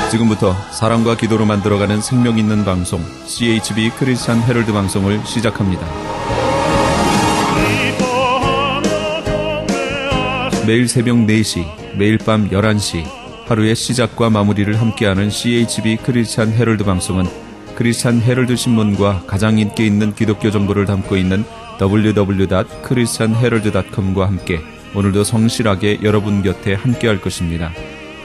지금부터 사랑과 기도로 만들어가는 생명 있는 방송 CHB 크리스찬 헤럴드 방송을 시작합니다. 매일 새벽 4시, 매일 밤 11시 하루의 시작과 마무리를 함께하는 CHB 크리스찬 헤럴드 방송은 크리스찬 헤럴드 신문과 가장 인기 있는 기독교 정보를 담고 있는 www.christianherald.com과 함께 오늘도 성실하게 여러분 곁에 함께할 것입니다.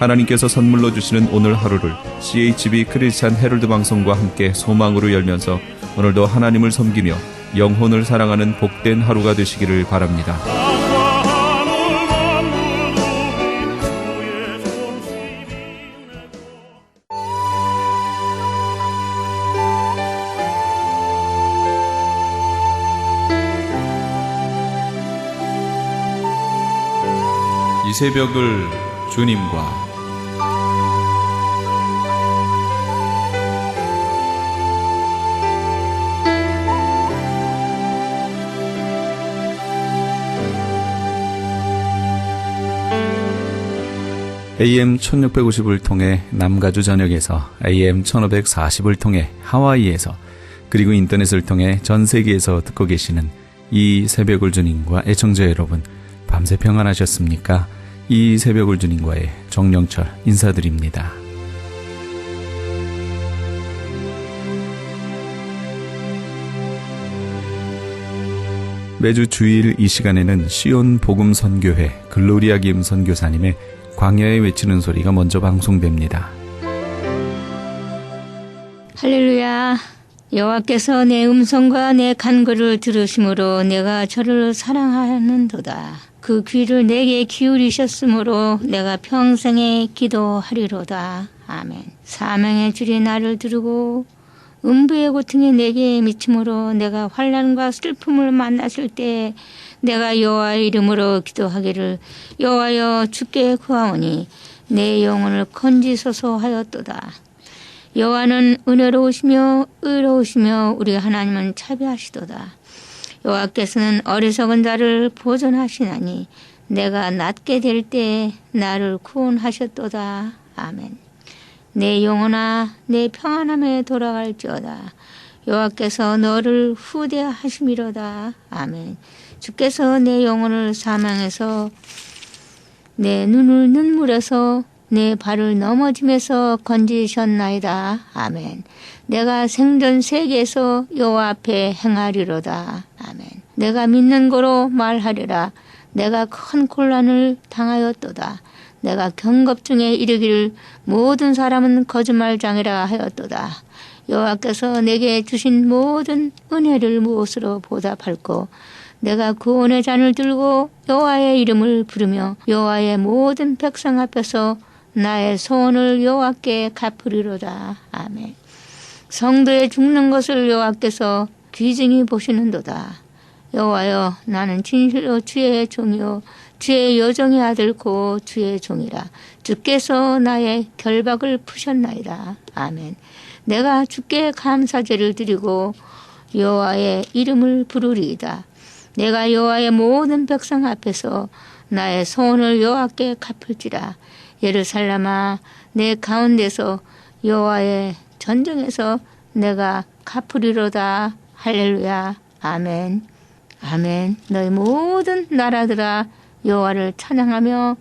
하나님께서 선물로 주시는 오늘 하루를 CHB 크리스찬 헤럴드 방송과 함께 소망으로 열면서 오늘도 하나님을 섬기며 영혼을 사랑하는 복된 하루가 되시기를 바랍니다. 이 새벽을 주님과 AM 1650을 통해 남가주 전역에서 AM 1540을 통해 하와이에서 그리고 인터넷을 통해 전 세계에서 듣고 계시는 이 새벽을 주님과 애청자 여러분, 밤새 평안하셨습니까? 이 새벽을 주님과의 정영철 인사드립니다. 매주 주일 이 시간에는 시온 복음 선교회 글로리아 김 선교사님의 광야에 외치는 소리가 먼저 방송됩니다. 할렐루야. 여호와께서 내 음성과 내 간구를 들으심으로 내가 저를 사랑하는도다. 그 귀를 내게 기울이셨으므로 내가 평생에 기도하리로다. 아멘. 사명의 줄이 나를 두르고 음부의 고통이 내게 미침으로 내가 환난과 슬픔을 만났을 때 내가 여호와의 이름으로 기도하기를 여호와여 주께 구하오니 내 영혼을 건지소서 하였도다. 여호와는 은혜로우시며 의로우시며 우리 하나님은 자비하시도다. 여호와께서는 어리석은 자를 보존하시나니 내가 낮게 될 때 나를 구원하셨도다. 아멘. 내 영혼아 내 평안함에 돌아갈지어다. 여호와께서 너를 후대하심이로다. 아멘. 주께서 내 영혼을 사망해서 내 눈을 눈물에서 내 발을 넘어짐에서 건지셨나이다. 아멘. 내가 생전 세계에서 여호와 앞에 행하리로다. 아멘. 내가 믿는 거로 말하리라. 내가 큰 곤란을 당하였도다. 내가 경겁 중에 이르기를 모든 사람은 거짓말장이라 하였도다. 여호와께서 내게 주신 모든 은혜를 무엇으로 보답할꼬. 내가 구원의 잔을 들고 여호와의 이름을 부르며 여호와의 모든 백성 앞에서 나의 소원을 여호와께 갚으리로다. 아멘. 성도의 죽는 것을 여호와께서 귀증히 보시는도다. 여호와여 나는 진실로 주의 종이요 주의 여종의 아들 고 주의 종이라. 주께서 나의 결박을 푸셨나이다. 아멘. 내가 주께 감사제를 드리고 여호와의 이름을 부르리이다. 내가 여호와의 모든 백성 앞에서 나의 소원을 여호와께 갚을지라. 예루살렘아 내 가운데서 여호와의 전쟁에서 내가 갚으리로다. 할렐루야. 아멘. 아멘. 너희 모든 나라들아 여호와를 찬양하며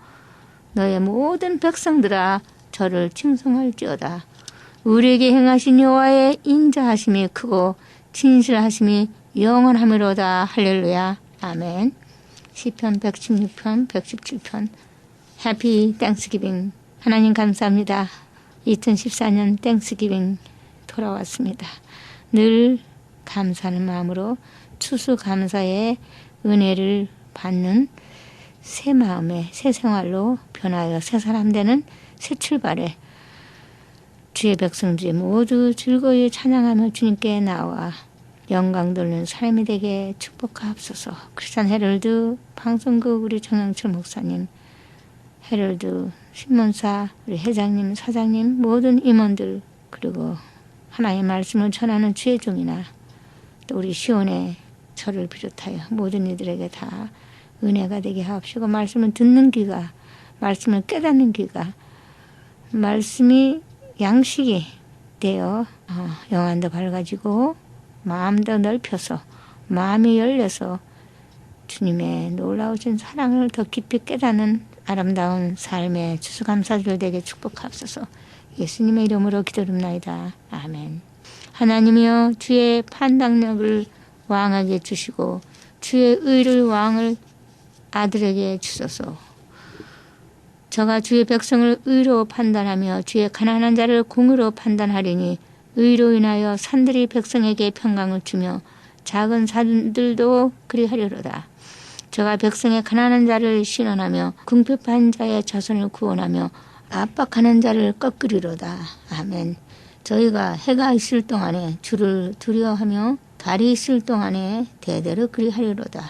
너의 모든 백성들아 저를 칭송할지어다. 우리에게 행하신 여호와의 인자하심이 크고 진실하심이 영원하미로다. 할렐루야. 아멘. 시편 116편 117편 해피 땡스기빙. 하나님 감사합니다. 2014년 땡스기빙 돌아왔습니다. 늘 감사하는 마음으로 추수감사의 은혜를 받는 새 마음에 새 생활로 변하여 새 사람 되는 새 출발에 주의 백성들이 모두 즐거이 찬양하며 주님께 나와 영광 돌리는 삶이 되게 축복하옵소서. 크리스찬 헤럴드 방송국 우리 정영철 목사님, 헤럴드 신문사 우리 회장님, 사장님, 모든 임원들, 그리고 하나님의 말씀을 전하는 주의 종이나 또 우리 시온의 저를 비롯하여 모든 이들에게 다 은혜가 되게 하옵시고, 말씀을 듣는 귀가, 말씀을 깨닫는 귀가, 말씀이 양식이 되어 영안도 밝아지고 마음도 넓혀서 마음이 열려서 주님의 놀라우신 사랑을 더 깊이 깨닫는 아름다운 삶의 추수감사절 되게 축복하옵소서. 예수님의 이름으로 기도합나이다. 아멘. 하나님이여 주의 판단력을 왕에게 주시고 주의 의를 왕을 아들에게 주소서. 저가 주의 백성을 의로 판단하며 주의 가난한 자를 공의로 판단하리니 의로 인하여 산들이 백성에게 평강을 주며 작은 산들도 그리하리로다. 저가 백성의 가난한 자를 신원하며 궁핍한 자의 자손을 구원하며 압박하는 자를 꺾으리로다. 아멘. 저희가 해가 있을 동안에 주를 두려워하며 달이 있을 동안에 대대로 그리하리로다.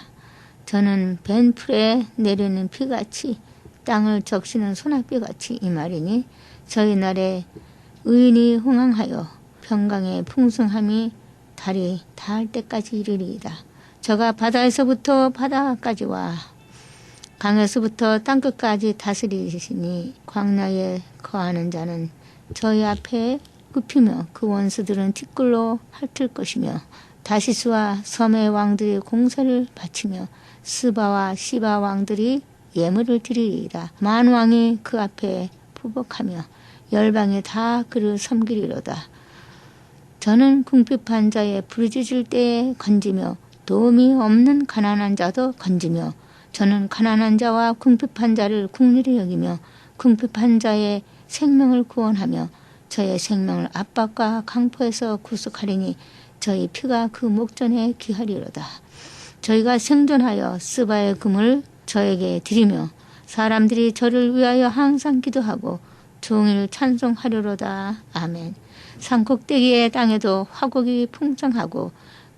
저는 벤 풀에 내리는 피같이 땅을 적시는 소낙비같이 이 말이니 저희 날에 의인이 흥황하여 평강의 풍성함이 달이 닿을 때까지 이르리이다. 저가 바다에서부터 바다까지와 강에서부터 땅끝까지 다스리시니 광야에 거하는 자는 저희 앞에 굽히며 그 원수들은 티끌로 핥을 것이며 다시스와 섬의 왕들이 공사를 바치며 스바와 시바 왕들이 예물을 드리리이다. 만왕이 그 앞에 부복하며 열방이 다 그를 섬기리로다. 저는 궁핍한 자의 부르짖을 때에 건지며 도움이 없는 가난한 자도 건지며 저는 가난한 자와 궁핍한 자를 국리를 여기며 궁핍한 자의 생명을 구원하며 저의 생명을 압박과 강포에서 구속하리니 저희 피가 그 목전에 귀하리로다. 저희가 생존하여 스바의 금을 저에게 드리며 사람들이 저를 위하여 항상 기도하고 종일 찬송하리로다. 아멘. 산꼭대기의 땅에도 화곡이 풍성하고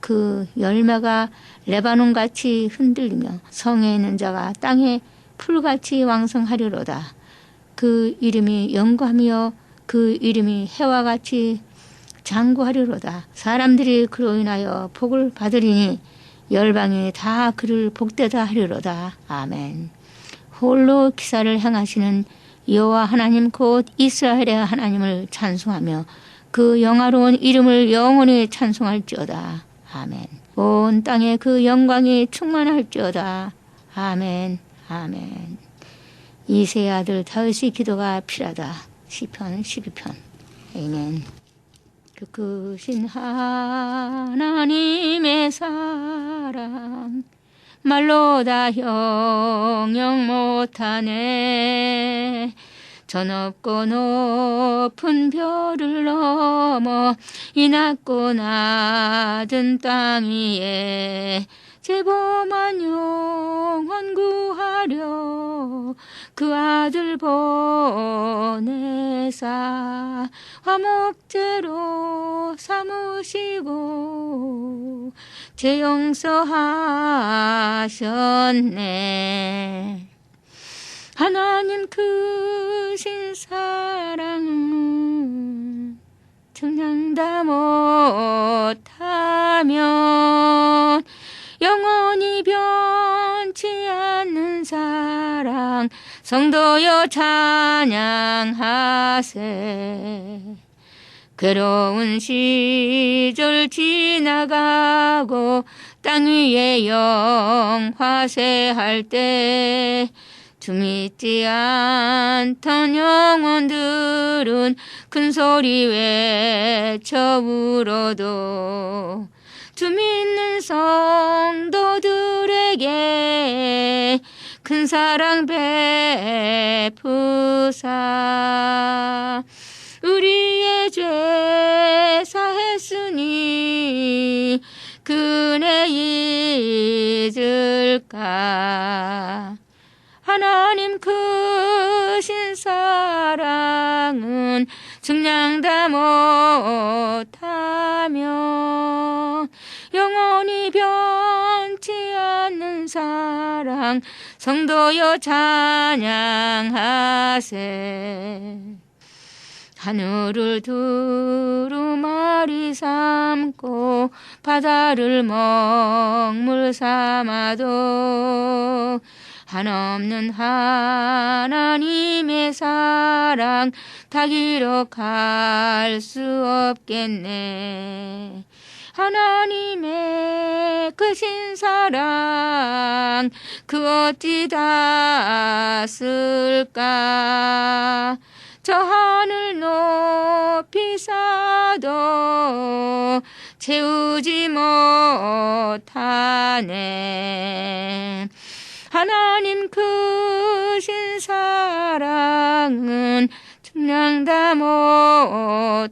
그 열매가 레바논같이 흔들리며 성에 있는 자가 땅에 풀같이 왕성하리로다. 그 이름이 영광이여 그 이름이 해와 같이 장구하리로다. 사람들이 그로 인하여 복을 받으리니 열방이 다 그를 복되다 하리로다. 아멘. 홀로 기사를 행하시는 여호와 하나님 곧 이스라엘의 하나님을 찬송하며 그 영화로운 이름을 영원히 찬송할지어다. 아멘. 온 땅에 그 영광이 충만할지어다. 아멘. 아멘. 이새의 아들 다윗의 기도가 필하다. 시편 12편. 아멘. 그 크신 하나님의 사랑 말로 다 형용 못하네. 저 높고 높은 별을 넘어 이 낮고 낮은 땅 위에 제보만 영원 구하려 그 아들 보내사 화목제로 삼으시고 죄 용서하셨네. 하나님 크신 사랑은 청량 다 못하면 영원히 변치 않는 사랑 성도여 찬양하세. 괴로운 시절 지나가고 땅 위에 영화세할 때 주 믿지 않던 영혼들은 큰 소리 외쳐 울어도 주 믿는 성도들에게 큰 사랑 베푸사 우리의 죄 사했으니 그네 잊을까. 하나님 크신 사랑은 증량 다 못하며 영원히 변치 않는 사랑 성도여 찬양하세. 하늘을 두루마리 삼고 바다를 먹물 삼아도 한없는 하나님의 사랑 다 기록할 수 없겠네. 하나님의 크신 사랑 그 어찌 다 쓸까. 저 하늘 높이 쌓아도 채우지 못하네. 하나님 크신 사랑은 증량 다 못하면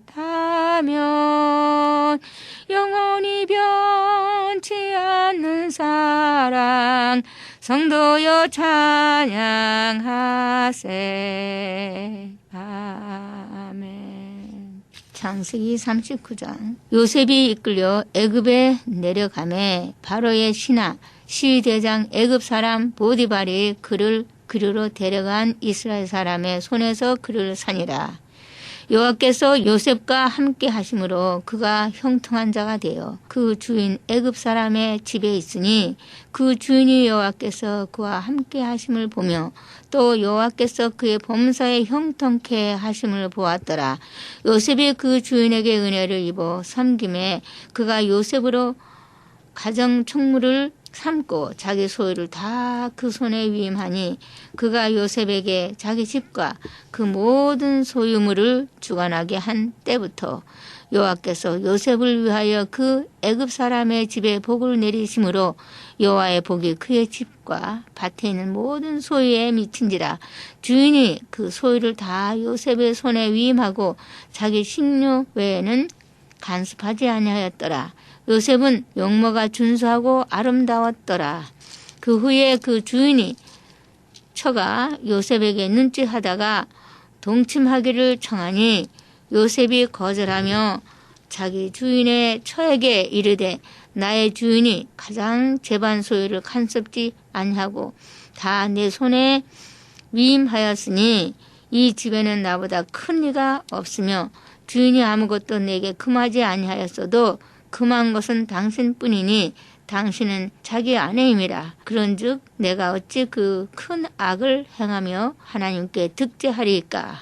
영원히 변치 않는 사랑 성도여 찬양하세. 아멘. 창세기 39장. 요셉이 이끌려 애굽에 내려가매 바로의 신하 시위대장 애굽 사람 보디발이 그를 그리로 데려간 이스라엘 사람의 손에서 그를 산이라. 여호와께서 요셉과 함께 하심으로 그가 형통한 자가 되어 그 주인 애굽 사람의 집에 있으니 그 주인이 여호와께서 그와 함께 하심을 보며 또 여호와께서 그의 범사에 형통케 하심을 보았더라. 요셉이 그 주인에게 은혜를 입어 섬김에 그가 요셉으로 가정 총무를 삼고 자기 소유를 다 그 손에 위임하니 그가 요셉에게 자기 집과 그 모든 소유물을 주관하게 한 때부터 여호와께서 요셉을 위하여 그 애굽 사람의 집에 복을 내리심으로 여호와의 복이 그의 집과 밭에 있는 모든 소유에 미친지라. 주인이 그 소유를 다 요셉의 손에 위임하고 자기 식료 외에는 간섭하지 아니하였더라. 요셉은 용모가 준수하고 아름다웠더라. 그 후에 그 주인이 처가 요셉에게 눈짓하다가 동침하기를 청하니 요셉이 거절하며 자기 주인의 처에게 이르되 나의 주인이 가장 제반 소유를 간섭지 아니하고 다 내 손에 위임하였으니 이 집에는 나보다 큰 이가 없으며 주인이 아무것도 내게 금하지 아니하였어도 금한 것은 당신뿐이니 당신은 자기 아내임이라. 그런즉 내가 어찌 그 큰 악을 행하며 하나님께 득죄하리이까.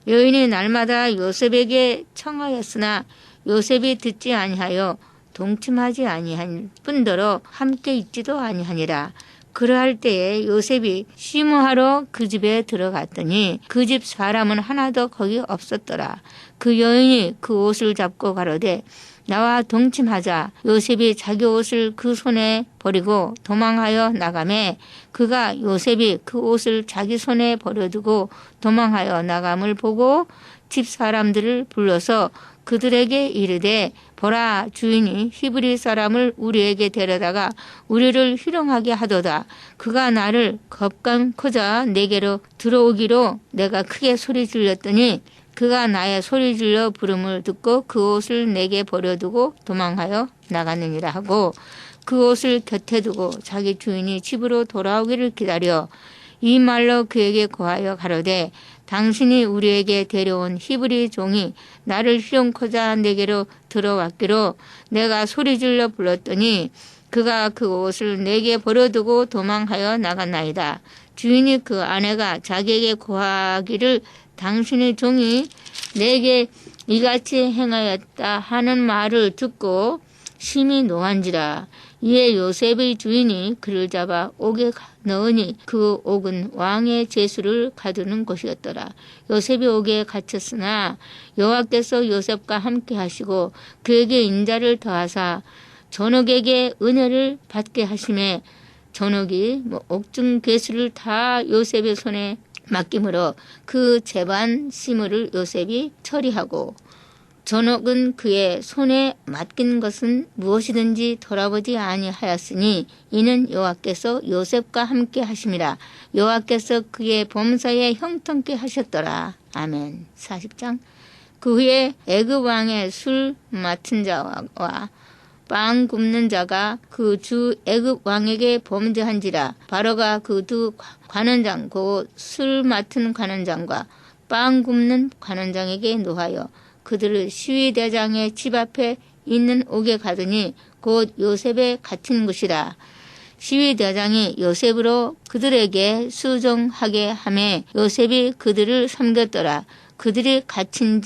여인이 날마다 요셉에게 청하였으나 요셉이 듣지 아니하여 동침하지 아니한 뿐더러 함께 있지도 아니하니라. 그러할 때에 요셉이 쉬무하러 그 집에 들어갔더니 그 집 사람은 하나도 거기 없었더라. 그 여인이 그 옷을 잡고 가로되 나와 동침하자. 요셉이 자기 옷을 그 손에 버리고 도망하여 나가매 그가 요셉이 그 옷을 자기 손에 버려두고 도망하여 나감을 보고 집 사람들을 불러서 그들에게 이르되 보라, 주인이 히브리 사람을 우리에게 데려다가 우리를 희롱하게 하도다. 그가 나를 겁감코자 내게로 들어오기로 내가 크게 소리 질렀더니 그가 나의 소리 질러 부름을 듣고 그 옷을 내게 버려두고 도망하여 나갔느니라 하고 그 옷을 곁에 두고 자기 주인이 집으로 돌아오기를 기다려 이 말로 그에게 고하여 가로되 당신이 우리에게 데려온 히브리 종이 나를 희롱코자 내게로 들어왔기로 내가 소리질러 불렀더니 그가 그 옷을 내게 버려두고 도망하여 나갔나이다. 주인이 그 아내가 자기에게 고하기를 당신의 종이 내게 이같이 행하였다 하는 말을 듣고 심히 노한지라. 이에 요셉의 주인이 그를 잡아 옥에 넣으니 그 옥은 왕의 제수를 가두는 곳이었더라. 요셉이 옥에 갇혔으나 여호와께서 요셉과 함께 하시고 그에게 인자를 더하사 전옥에게 은혜를 받게 하심에 전옥이 옥중 괴수를 다 요셉의 손에 맡김으로 그 재반 시무를 요셉이 처리하고 전옥은 그의 손에 맡긴 것은 무엇이든지 돌아보지 아니하였으니 이는 여호와께서 요셉과 함께 하심이라. 여호와께서 그의 범사에 형통케 하셨더라. 아멘. 40장. 그 후에 애굽 왕의 술 맡은 자와 빵 굽는 자가 그 주 애굽 왕에게 범죄한지라. 바로가 그 두 관원장 곧 술 맡은 관원장과 빵 굽는 관원장에게 노하여 그들을 시위대장의 집 앞에 있는 옥에 가더니 곧 요셉의 갇힌 곳이라. 시위대장이 요셉으로 그들에게 수종하게 하매 요셉이 그들을 섬겼더라. 그들이 갇힌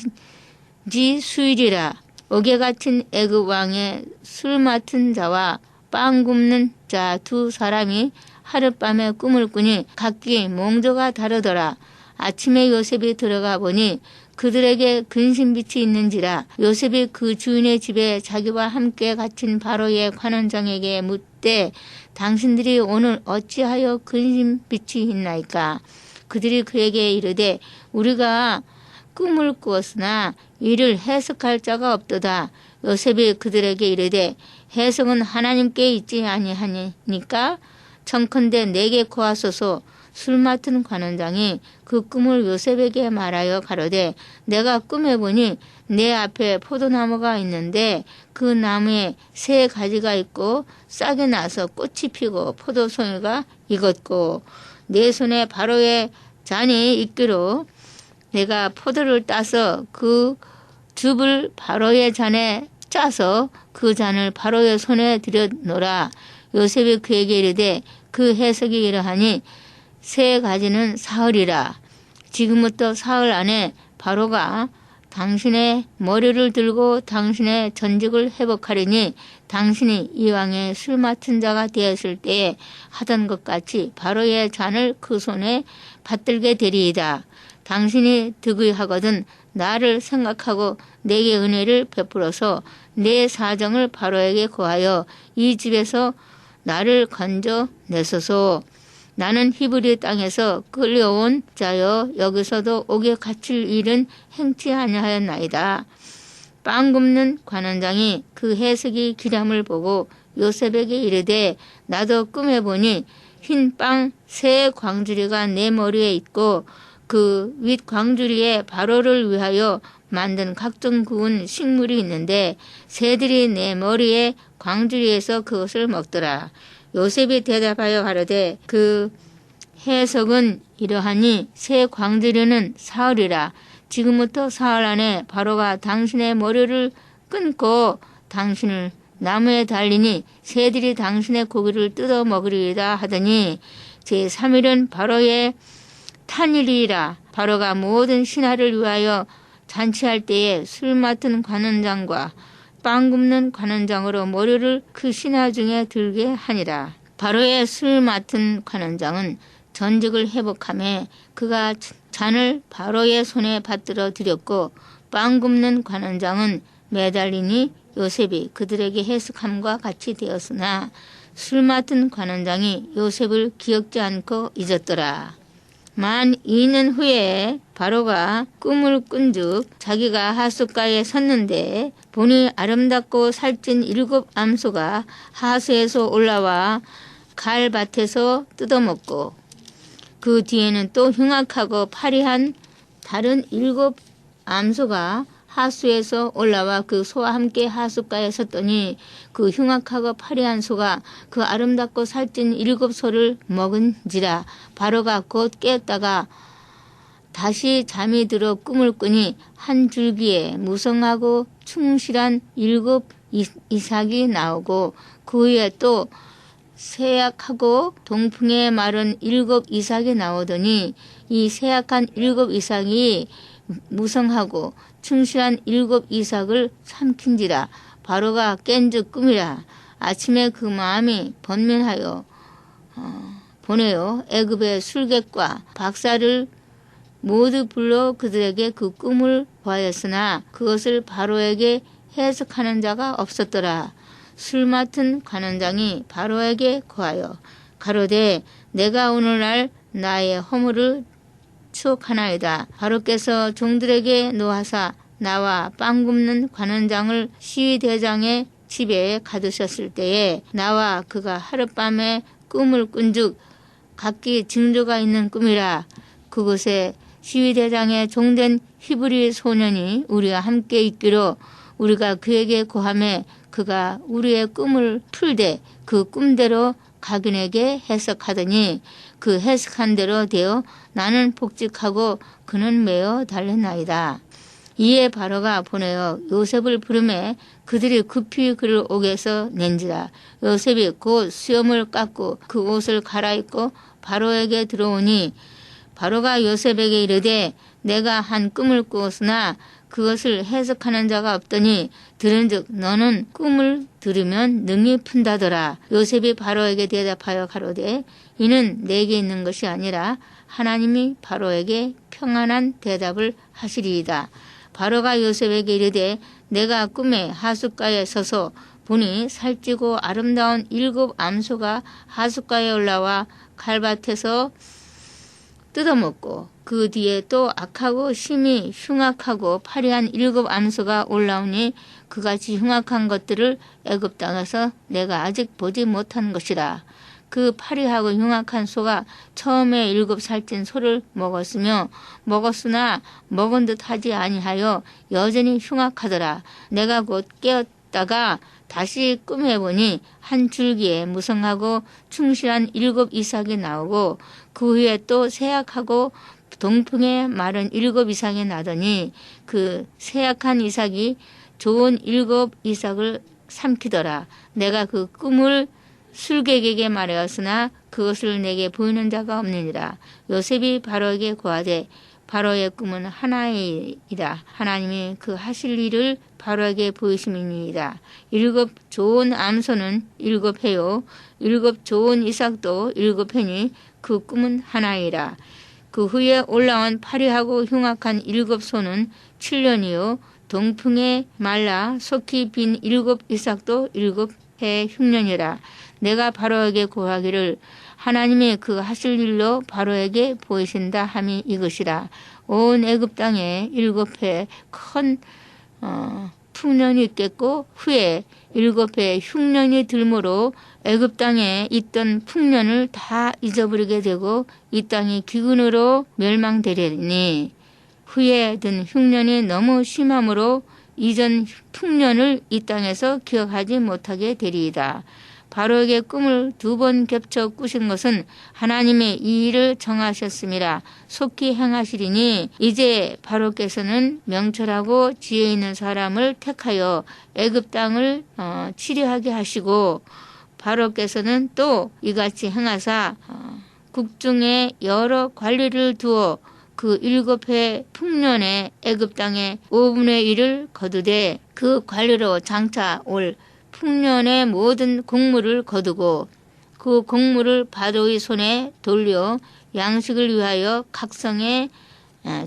지 수일이라. 옥에 갇힌 애굽 왕의 술 맡은 자와 빵 굽는 자 두 사람이 하룻밤에 꿈을 꾸니 각기 몽조가 다르더라. 아침에 요셉이 들어가 보니 그들에게 근심빛이 있는지라. 요셉이 그 주인의 집에 자기와 함께 갇힌 바로의 관원장에게 묻되 당신들이 오늘 어찌하여 근심빛이 있나이까. 그들이 그에게 이르되 우리가 꿈을 꾸었으나 이를 해석할 자가 없도다. 요셉이 그들에게 이르되 해석은 하나님께 있지 아니하니까 청컨대 내게 고하소서. 술 맡은 관원장이 그 꿈을 요셉에게 말하여 가로되 내가 꿈에 보니 내 앞에 포도나무가 있는데 그 나무에 세 가지가 있고 싹이 나서 꽃이 피고 포도송이가 익었고 내 손에 바로의 잔이 있기로 내가 포도를 따서 그 즙을 바로의 잔에 짜서 그 잔을 바로의 손에 들여놓으라. 요셉이 그에게 이르되 그 해석이 이러하니 세 가지는 사흘이라. 지금부터 사흘 안에 바로가 당신의 머리를 들고 당신의 전직을 회복하리니 당신이 이왕의 술 맡은 자가 되었을 때에 하던 것 같이 바로의 잔을 그 손에 받들게 되리이다. 당신이 득의하거든 나를 생각하고 내게 은혜를 베풀어서 내 사정을 바로에게 고하여 이 집에서 나를 건져내소서. 나는 히브리 땅에서 끌려온 자여 여기서도 옥에 갇힐 일은 행치 아니하였나이다. 빵 굽는 관원장이 그 해석이 기람을 보고 요셉에게 이르되 나도 꿈에 보니 흰 빵 세 광주리가 내 머리에 있고 그 윗 광주리에 바로를 위하여 만든 각종 구운 식물이 있는데 새들이 내 머리에 광주리에서 그것을 먹더라. 요셉이 대답하여 가로되 그 해석은 이러하니 새 광주리는 사흘이라. 지금부터 사흘 안에 바로가 당신의 머리를 끊고 당신을 나무에 달리니 새들이 당신의 고기를 뜯어 먹으리이다 하더니 제3일은 바로의 탄일이라. 바로가 모든 신하를 위하여 잔치할 때에 술 맡은 관원장과 빵 굽는 관원장으로 머리를 그 신하 중에 들게 하니라. 바로의 술 맡은 관원장은 전직을 회복하며 그가 잔을 바로의 손에 받들어 드렸고 빵 굽는 관원장은 매달리니 요셉이 그들에게 해석함과 같이 되었으나 술 맡은 관원장이 요셉을 기억지 않고 잊었더라. 만 2년 후에 바로가 꿈을 꾼즉 자기가 하숫가에 섰는데 보니 아름답고 살찐 7 암소가 하수에서 올라와 갈밭에서 뜯어먹고 그 뒤에는 또 흉악하고 파리한 다른 7 암소가 하수에서 올라와 그 소와 함께 하숫가에 섰더니 그 흉악하고 파리한 소가 그 아름답고 살찐 7 소를 먹은지라. 바로가 곧 깨었다가 다시 잠이 들어 꿈을 꾸니 한 줄기에 무성하고 충실한 7 이삭이 나오고 그 위에 또 쇠약하고 동풍에 마른 7 이삭이 나오더니 이 쇠약한 7 이삭이 무성하고 충실한 7 이삭을 삼킨지라. 바로가 깬즉 꿈이라. 아침에 그 마음이 번민하여 보내어 애굽의 술객과 박사를 모두 불러 그들에게 그 꿈을 보았으나 그것을 바로에게 해석하는 자가 없었더라. 술 맡은 관원장이 바로에게 고하여 가로되 내가 오늘날 나의 허물을 추억하나이다. 바로께서 종들에게 노하사 나와 빵 굽는 관원장을 시위대장의 집에 가두셨을 때에 나와 그가 하룻밤에 꿈을 꾼즉 각기 징조가 있는 꿈이라. 그곳에 시위대장의 종된 히브리 소년이 우리와 함께 있기로 우리가 그에게 고하매 그가 우리의 꿈을 풀되 그 꿈대로 각인에게 해석하더니 그 해석한 대로 되어 나는 복직하고 그는 매어 달렸나이다. 이에 바로가 보내어 요셉을 부르매 그들이 급히 그를 옥에서 낸지라. 요셉이 곧 수염을 깎고 그 옷을 갈아입고 바로에게 들어오니 바로가 요셉에게 이르되 내가 한 꿈을 꾸었으나 그것을 해석하는 자가 없더니 들은즉 너는 꿈을 들으면 능히 푼다더라. 요셉이 바로에게 대답하여 가로되 이는 내게 있는 것이 아니라 하나님이 바로에게 평안한 대답을 하시리이다. 바로가 요셉에게 이르되 내가 꿈에 하숫가에 서서 보니 살찌고 아름다운 7 암소가 하숫가에 올라와 칼밭에서 뜯어먹고 그 뒤에 또 악하고 심히 흉악하고 파리한 7 암소가 올라오니 그같이 흉악한 것들을 애굽 땅에서 내가 아직 보지 못한 것이라. 그 파리하고 흉악한 소가 처음에 7 살찐 소를 먹었으나 먹은 듯 하지 아니하여 여전히 흉악하더라. 내가 곧 깨었다가 다시 꿈에 보니 한 줄기에 무성하고 충실한 7 이삭이 나오고 그 후에 또 세약하고 동풍에 마른 7 이삭이 나더니 그 세약한 이삭이 좋은 7 이삭을 삼키더라. 내가 그 꿈을 술객에게 말하였으나 그것을 내게 보이는 자가 없느니라. 요셉이 바로에게 고하되 바로의 꿈은 하나이라. 하나님이 그 하실 일을 바로에게 보이심이니이다. 7 좋은 암소는 7 해요. 7 좋은 이삭도 7 해니 그 꿈은 하나이라. 그 후에 올라온 파리하고 흉악한 7 소는 7년이요. 동풍에 말라 속히 빈 7 이삭도 7 해 흉년이라. 내가 바로에게 고하기를 하나님이 그 하실 일로 바로에게 보이신다 함이 이것이라. 온 애굽 땅에 7 해 큰 풍년이 있겠고 후에 7 해 흉년이 들므로 애굽 땅에 있던 풍년을 다 잊어버리게 되고 이 땅이 기근으로 멸망되리니 후에 든 흉년이 너무 심함으로 이전 풍년을 이 땅에서 기억하지 못하게 되리이다. 바로에게 꿈을 2번 겹쳐 꾸신 것은 하나님의 이 일을 정하셨음이라. 속히 행하시리니 이제 바로께서는 명철하고 지혜 있는 사람을 택하여 애굽 땅을 치료하게 하시고 바로께서는 또 이같이 행하사 국중에 여러 관리를 두어 그 7 해 풍년에 애굽 땅의 5분의 1을 거두되 그 관리로 장차 올 풍년의 모든 곡물을 거두고 그 곡물을 바로의 손에 돌려 양식을 위하여 각성에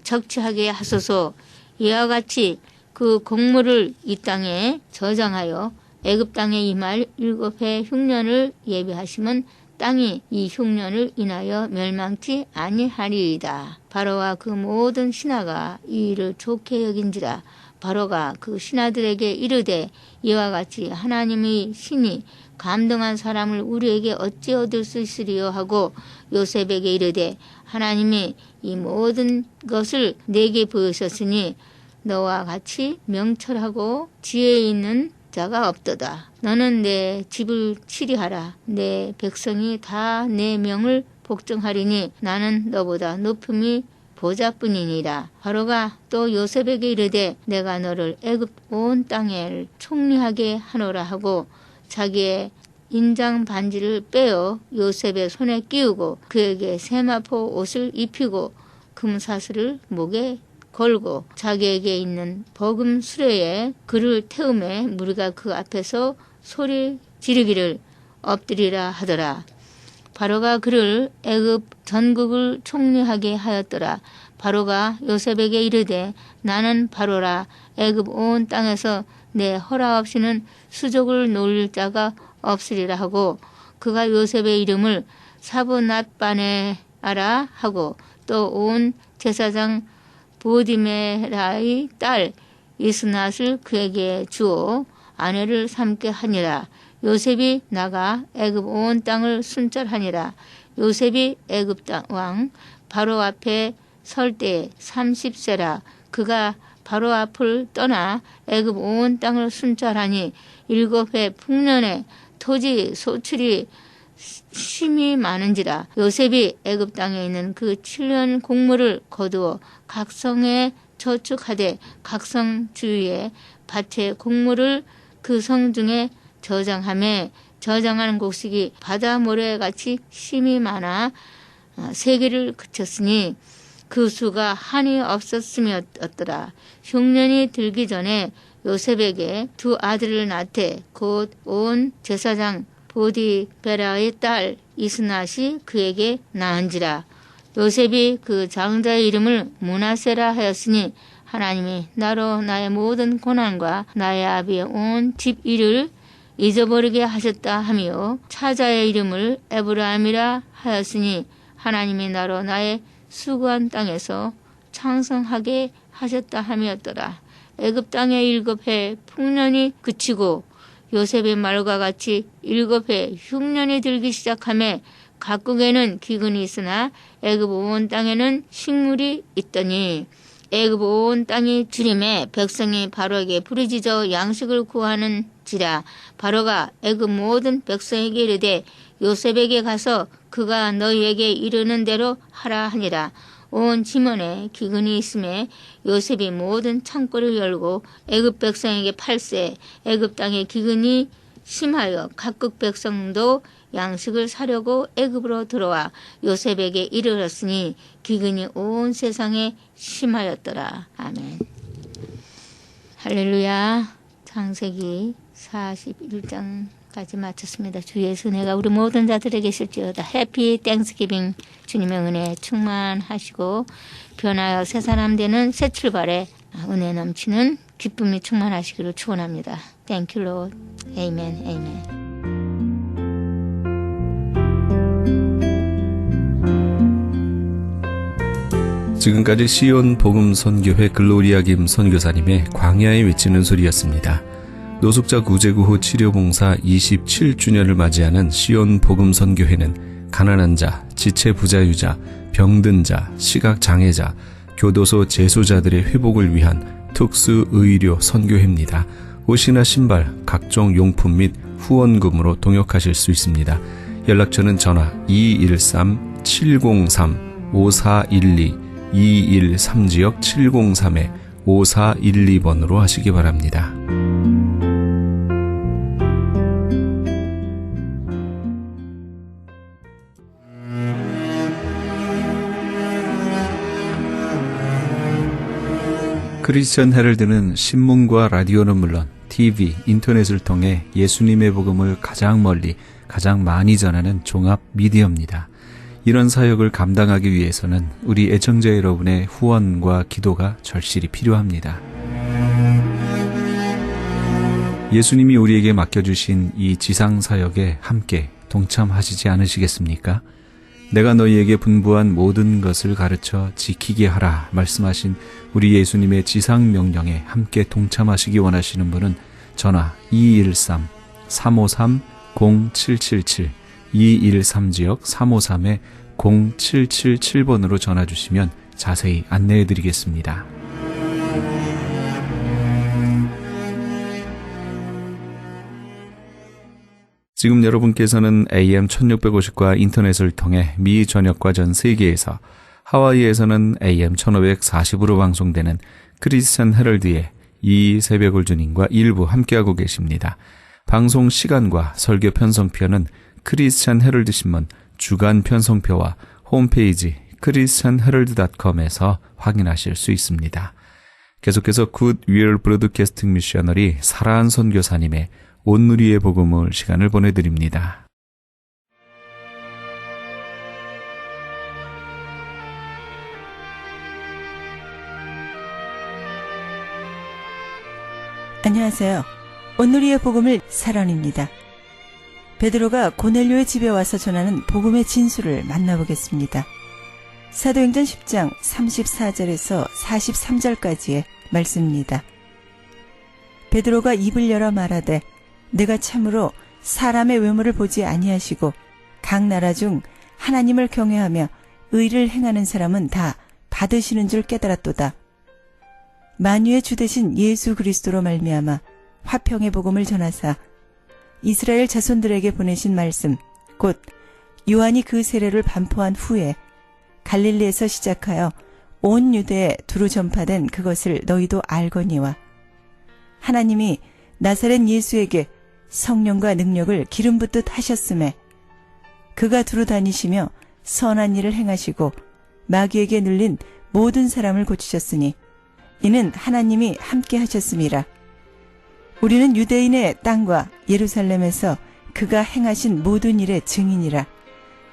적치하게 하소서. 이와 같이 그 곡물을 이 땅에 저장하여 애굽 땅에 임할 7 해 흉년을 예비하시면 땅이 이 흉년을 인하여 멸망치 아니하리이다. 바로와 그 모든 신하가 이 일을 좋게 여긴지라. 바로가 그 신하들에게 이르되 이와 같이 하나님의 신이 감동한 사람을 우리에게 어찌 얻을 수 있으리요 하고 요셉에게 이르되 하나님이 이 모든 것을 내게 보이셨으니 너와 같이 명철하고 지혜 있는 자가 없도다. 너는 내 집을 치리하라. 내 백성이 다 내 명을 복종하리니 나는 너보다 높음이 보좌뿐이니라. 바로가 또 요셉에게 이르되 내가 너를 애굽 온 땅을 총리하게 하노라 하고 자기의 인장 반지를 빼어 요셉의 손에 끼우고 그에게 세마포 옷을 입히고 금사슬을 목에 걸고 자기에게 있는 버금 수레에 그를 태우매 무리가 그 앞에서 소리 지르기를 엎드리라 하더라. 바로가 그를 애굽 전국을 총리하게 하였더라. 바로가 요셉에게 이르되 나는 바로라. 애굽 온 땅에서 내 허락 없이는 수족을 놀릴 자가 없으리라 하고 그가 요셉의 이름을 사브낫바네아라 하고 또 온 제사장 보디메라의 딸 이스낫을 그에게 주어 아내를 삼게 하니라. 요셉이 나가 애굽 온 땅을 순찰하니라. 요셉이 애굽 땅 왕 바로 앞에 설 때 30세라. 그가 바로 앞을 떠나 애굽 온 땅을 순찰하니 7 해 풍년에 토지 소출이 심히 많은지라. 요셉이 애굽 땅에 있는 그 7년 곡물을 거두어 각성에 저축하되 각 성 주위에 밭의 곡물을 그 성 중에 저장하며 저장하는 곡식이 바다 모래같이 심이 많아 세계를 그쳤으니 그 수가 한이 없었음이었더라. 흉년이 들기 전에 요셉에게 두 아들을 낳되 곧 온 제사장 보디베라의 딸 이스낫이 그에게 낳은지라. 요셉이 그 장자의 이름을 므낫세라 하였으니 하나님이 나로 나의 모든 고난과 나의 아비의 온 집 일을 잊어버리게 하셨다 하며 차자의 이름을 에브라임이라 하였으니 하나님이 나로 나의 수고한 땅에서 창성하게 하셨다 함이었더라. 애굽 땅의 7해 풍년이 그치고 요셉의 말과 같이 7해 흉년이 들기 시작하며 각국에는 기근이 있으나 애굽 온 땅에는 식물이 있더니 애굽 온 땅이 주림에 백성이 바로에게 부르짖어 양식을 구하는지라. 바로가 애굽 모든 백성에게 이르되 요셉에게 가서 그가 너희에게 이르는 대로 하라 하니라. 온 지면에 기근이 있음에 요셉이 모든 창고를 열고 애굽 백성에게 팔세. 애굽 땅에 기근이 심하여 각국 백성도 양식을 사려고 애굽으로 들어와 요셉에게 이르렀으니 기근이 온 세상에 심하였더라. 아멘. 할렐루야. 창세기 41장까지 마쳤습니다. 주 예수 은혜가 우리 모든 자들에게 있을지어다. 해피 땡스기빙. 주님의 은혜 충만하시고 변하여 새 사람 되는 새 출발에 은혜 넘치는 기쁨이 충만하시기를 축원합니다. Thank you, Lord. Amen. Amen. 지금까지 시온 복음 선교회 글로리아 김 선교사님의 광야에 외치는 소리였습니다. 노숙자 구제구호 치료봉사 27주년을 맞이하는 시온 복음 선교회는 가난한 자, 지체 부자유자, 병든 자, 시각장애자, 교도소 재소자들의 회복을 위한 특수 의료 선교회입니다. 옷이나 신발, 각종 용품 및 후원금으로 동역하실 수 있습니다. 연락처는 전화 213-703-5412 213지역 703에 5412번으로 하시기 바랍니다. 크리스천 헤럴드는 신문과 라디오는 물론 TV, 인터넷을 통해 예수님의 복음을 가장 멀리, 가장 많이 전하는 종합 미디어입니다. 이런 사역을 감당하기 위해서는 우리 애청자 여러분의 후원과 기도가 절실히 필요합니다. 예수님이 우리에게 맡겨주신 이 지상 사역에 함께 동참하시지 않으시겠습니까? 내가 너희에게 분부한 모든 것을 가르쳐 지키게 하라 말씀하신 우리 예수님의 지상 명령에 함께 동참하시기 원하시는 분은 전화 213-353-0777 213지역 353에 0777번으로 전화 주시면 자세히 안내해 드리겠습니다. 지금 여러분께서는 AM 1650과 인터넷을 통해 미 전역과 전 세계에서 하와이에서는 AM 1540으로 방송되는 크리스천 헤럴드의 이 새벽을 주님과 일부 함께하고 계십니다. 방송 시간과 설교 편성표는 크리스천 헤럴드 신문 주간 편성표와 홈페이지 christianherald.com에서 확인하실 수 있습니다. 계속해서 굿 위얼 브로드캐스팅 미셔너리 사라한 선교사님의 온누리의 복음을 시간을 보내드립니다. 안녕하세요. 온누리의 복음을 사랑입니다. 베드로가 고넬료의 집에 와서 전하는 복음의 진수를 만나보겠습니다. 사도행전 10장 34절에서 43절까지의 말씀입니다. 베드로가 입을 열어 말하되 내가 참으로 사람의 외모를 보지 아니하시고 각 나라 중 하나님을 경외하며 의를 행하는 사람은 다 받으시는 줄 깨달았도다. 만유의 주 되신 예수 그리스도로 말미암아 화평의 복음을 전하사 이스라엘 자손들에게 보내신 말씀 곧 요한이 그 세례를 반포한 후에 갈릴리에서 시작하여 온 유대에 두루 전파된 그것을 너희도 알거니와 하나님이 나사렛 예수에게 성령과 능력을 기름 붓듯 하셨음에 그가 두루 다니시며 선한 일을 행하시고 마귀에게 눌린 모든 사람을 고치셨으니 이는 하나님이 함께 하셨음이라. 우리는 유대인의 땅과 예루살렘에서 그가 행하신 모든 일의 증인이라.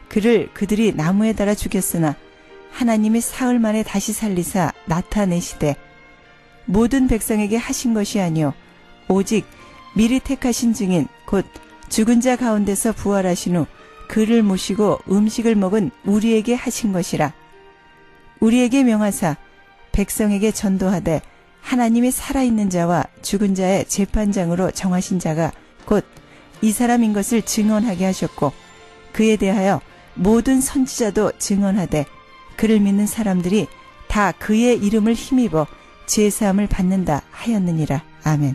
그를 그들이 나무에 달아 죽였으나 하나님이 사흘 만에 다시 살리사 나타내시되 모든 백성에게 하신 것이 아니요 오직 미리 택하신 증인 곧 죽은 자 가운데서 부활하신 후 그를 모시고 음식을 먹은 우리에게 하신 것이라. 우리에게 명하사 백성에게 전도하되 하나님이 살아있는 자와 죽은 자의 재판장으로 정하신 자가 곧 이 사람인 것을 증언하게 하셨고 그에 대하여 모든 선지자도 증언하되 그를 믿는 사람들이 다 그의 이름을 힘입어 제사함을 받는다 하였느니라. 아멘.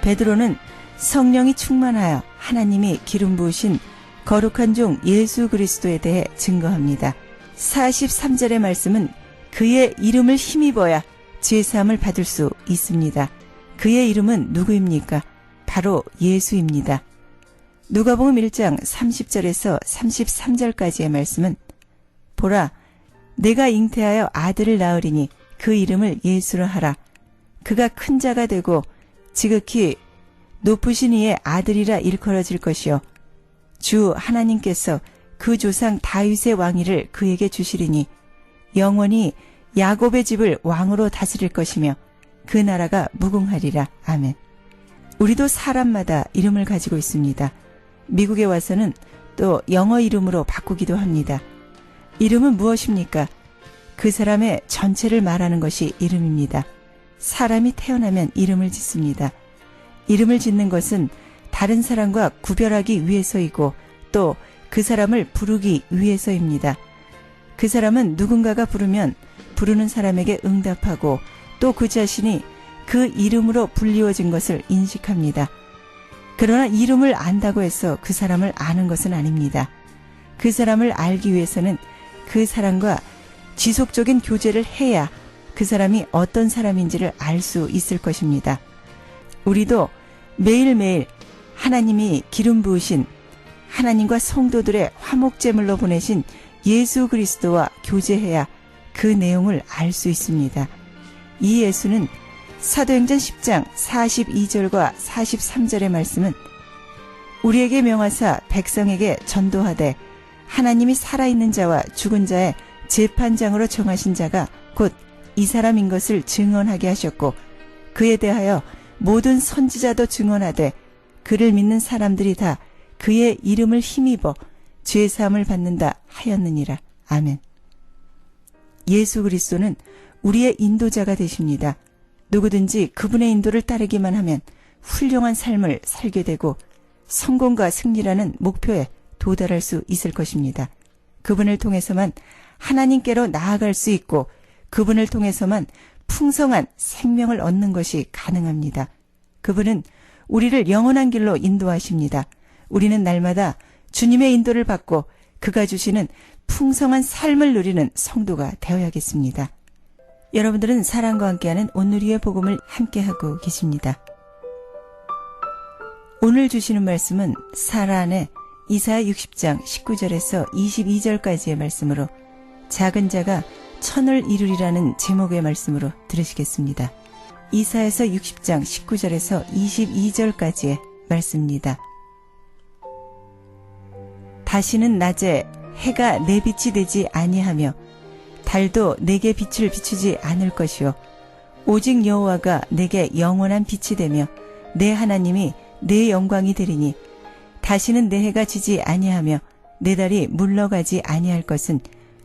베드로는 성령이 충만하여 하나님이 기름 부으신 거룩한 종 예수 그리스도에 대해 증거합니다. 43절의 말씀은 그의 이름을 힘입어야 제사함을 받을 수 있습니다. 그의 이름은 누구입니까? 바로 예수입니다. 누가복음 1장 30절에서 33절까지의 말씀은 보라, 내가 잉태하여 아들을 낳으리니 그 이름을 예수라 하라. 그가 큰 자가 되고 지극히 높으신 이의 아들이라 일컬어질 것이요 주 하나님께서 그 조상 다윗의 왕위를 그에게 주시리니 영원히 야곱의 집을 왕으로 다스릴 것이며 그 나라가 무궁하리라. 아멘. 우리도 사람마다 이름을 가지고 있습니다. 미국에 와서는 또 영어 이름으로 바꾸기도 합니다. 이름은 무엇입니까? 그 사람의 전체를 말하는 것이 이름입니다. 사람이 태어나면 이름을 짓습니다. 이름을 짓는 것은 다른 사람과 구별하기 위해서이고 또 그 사람을 부르기 위해서입니다. 그 사람은 누군가가 부르면 부르는 사람에게 응답하고 또 그 자신이 그 이름으로 불리워진 것을 인식합니다. 그러나 이름을 안다고 해서 그 사람을 아는 것은 아닙니다. 그 사람을 알기 위해서는 그 사람과 지속적인 교제를 해야 그 사람이 어떤 사람인지를 알 수 있을 것입니다. 우리도 매일매일 하나님이 기름 부으신 하나님과 성도들의 화목제물로 보내신 예수 그리스도와 교제해야 그 내용을 알 수 있습니다. 이 예수는 사도행전 10장 42절과 43절의 말씀은 우리에게 명하사 백성에게 전도하되 하나님이 살아있는 자와 죽은 자의 재판장으로 정하신 자가 곧 이 사람인 것을 증언하게 하셨고 그에 대하여 모든 선지자도 증언하되 그를 믿는 사람들이 다 그의 이름을 힘입어 죄사함을 받는다 하였느니라. 아멘. 예수 그리스도는 우리의 인도자가 되십니다. 누구든지 그분의 인도를 따르기만 하면 훌륭한 삶을 살게 되고 성공과 승리라는 목표에 도달할 수 있을 것입니다. 그분을 통해서만 하나님께로 나아갈 수 있고 그분을 통해서만 풍성한 생명을 얻는 것이 가능합니다. 그분은 우리를 영원한 길로 인도하십니다. 우리는 날마다 주님의 인도를 받고 그가 주시는 풍성한 삶을 누리는 성도가 되어야겠습니다. 여러분들은 사랑과 함께하는 오늘의 복음을 함께하고 계십니다. 오늘 주시는 말씀은 사라 안에 이사야 60장 19절에서 22절까지의 말씀으로 작은 자가 천을 이루리라는 제목의 말씀으로 들으시겠습니다. 이사야서 60장 19절에서 22절까지의 말씀입니다. 다시는 낮에 해가 내 빛이 되지 아니하며 달도 내게 빛을 비추지 않을 것이요 오직 여호와가 내게 영원한 빛이 되며 내 하나님이 내 영광이 되리니 다시는 내 해가 지지 아니하며 내 달이 물러가지 아니할 것은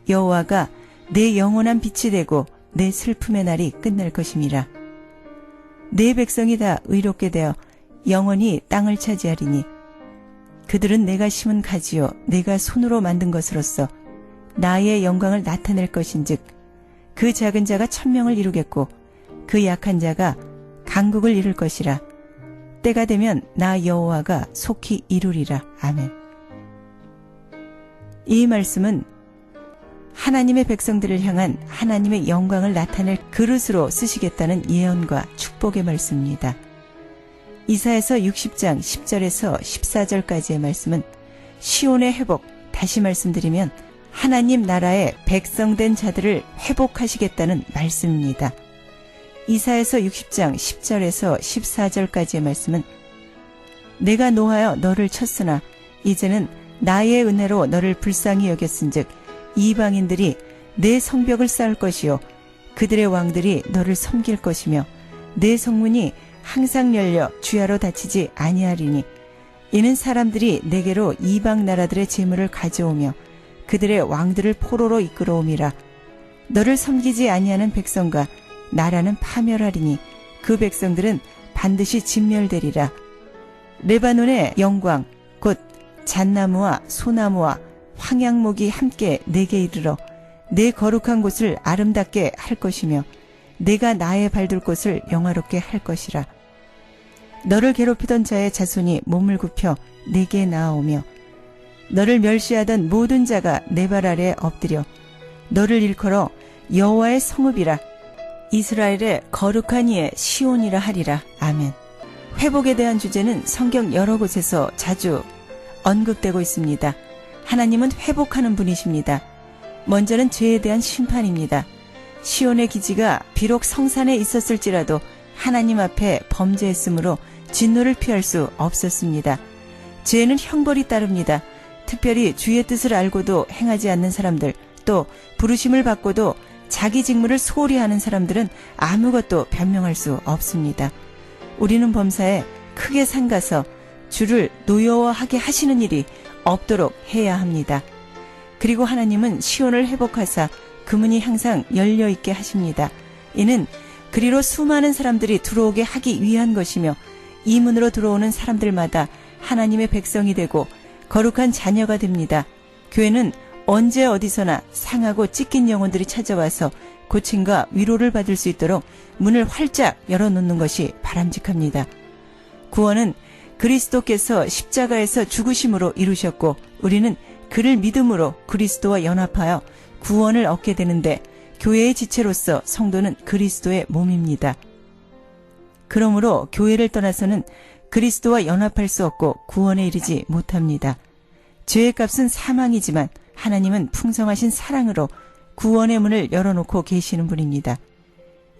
여호와가 내 영원한 빛이 되고 내 슬픔의 날이 끝날 것임이라. 내 백성이 다 의롭게 되어 영원히 땅을 차지하리니 그들은 내가 심은 가지요 내가 손으로 만든 것으로서 나의 영광을 나타낼 것인즉 그 작은 자가 천명을 이루겠고 그 약한 자가 강국을 이룰 것이라. 때가 되면 나 여호와가 속히 이루리라. 아멘. 이 말씀은 하나님의 백성들을 향한 하나님의 영광을 나타낼 그릇으로 쓰시겠다는 예언과 축복의 말씀입니다. 이사야서 60장 10절에서 14절까지의 말씀은 시온의 회복, 다시 말씀드리면 하나님 나라의 백성된 자들을 회복하시겠다는 말씀입니다. 이사야서 60장 10절에서 14절까지의 말씀은 내가 노하여 너를 쳤으나 이제는 나의 은혜로 너를 불쌍히 여겼은즉 이방인들이 내 성벽을 쌓을 것이요 그들의 왕들이 너를 섬길 것이며 내 성문이 항상 열려 주야로 닫히지 아니하리니 이는 사람들이 내게로 이방 나라들의 재물을 가져오며 그들의 왕들을 포로로 이끌어옴이라. 너를 섬기지 아니하는 백성과 나라는 파멸하리니 그 백성들은 반드시 진멸되리라. 레바논의 영광 곧 잣나무와 소나무와 황양목이 함께 내게 이르러 내 거룩한 곳을 아름답게 할 것이며 내가 나의 발둘 곳을 영화롭게 할 것이라. 너를 괴롭히던 자의 자손이 몸을 굽혀 내게 나아오며 너를 멸시하던 모든 자가 내 발 아래에 엎드려 너를 일컬어 여호와의 성읍이라 이스라엘의 거룩한 이의 시온이라 하리라. 아멘. 회복에 대한 주제는 성경 여러 곳에서 자주 언급되고 있습니다. 하나님은 회복하는 분이십니다. 먼저는 죄에 대한 심판입니다. 시온의 기지가 비록 성산에 있었을지라도 하나님 앞에 범죄했으므로 진노를 피할 수 없었습니다. 죄는 형벌이 따릅니다. 특별히 주의 뜻을 알고도 행하지 않는 사람들, 또 부르심을 받고도 자기 직무를 소홀히 하는 사람들은 아무것도 변명할 수 없습니다. 우리는 범사에 크게 삼가서 주를 노여워하게 하시는 일이 없도록 해야 합니다. 그리고 하나님은 시온을 회복하사 그 문이 항상 열려있게 하십니다. 이는 그리로 수많은 사람들이 들어오게 하기 위한 것이며 이 문으로 들어오는 사람들마다 하나님의 백성이 되고 거룩한 자녀가 됩니다. 교회는 언제 어디서나 상하고 찢긴 영혼들이 찾아와서 고침과 위로를 받을 수 있도록 문을 활짝 열어놓는 것이 바람직합니다. 구원은 그리스도께서 십자가에서 죽으심으로 이루셨고 우리는 그를 믿음으로 그리스도와 연합하여 구원을 얻게 되는데 교회의 지체로서 성도는 그리스도의 몸입니다. 그러므로 교회를 떠나서는 그리스도와 연합할 수 없고 구원에 이르지 못합니다. 죄의 값은 사망이지만 하나님은 풍성하신 사랑으로 구원의 문을 열어놓고 계시는 분입니다.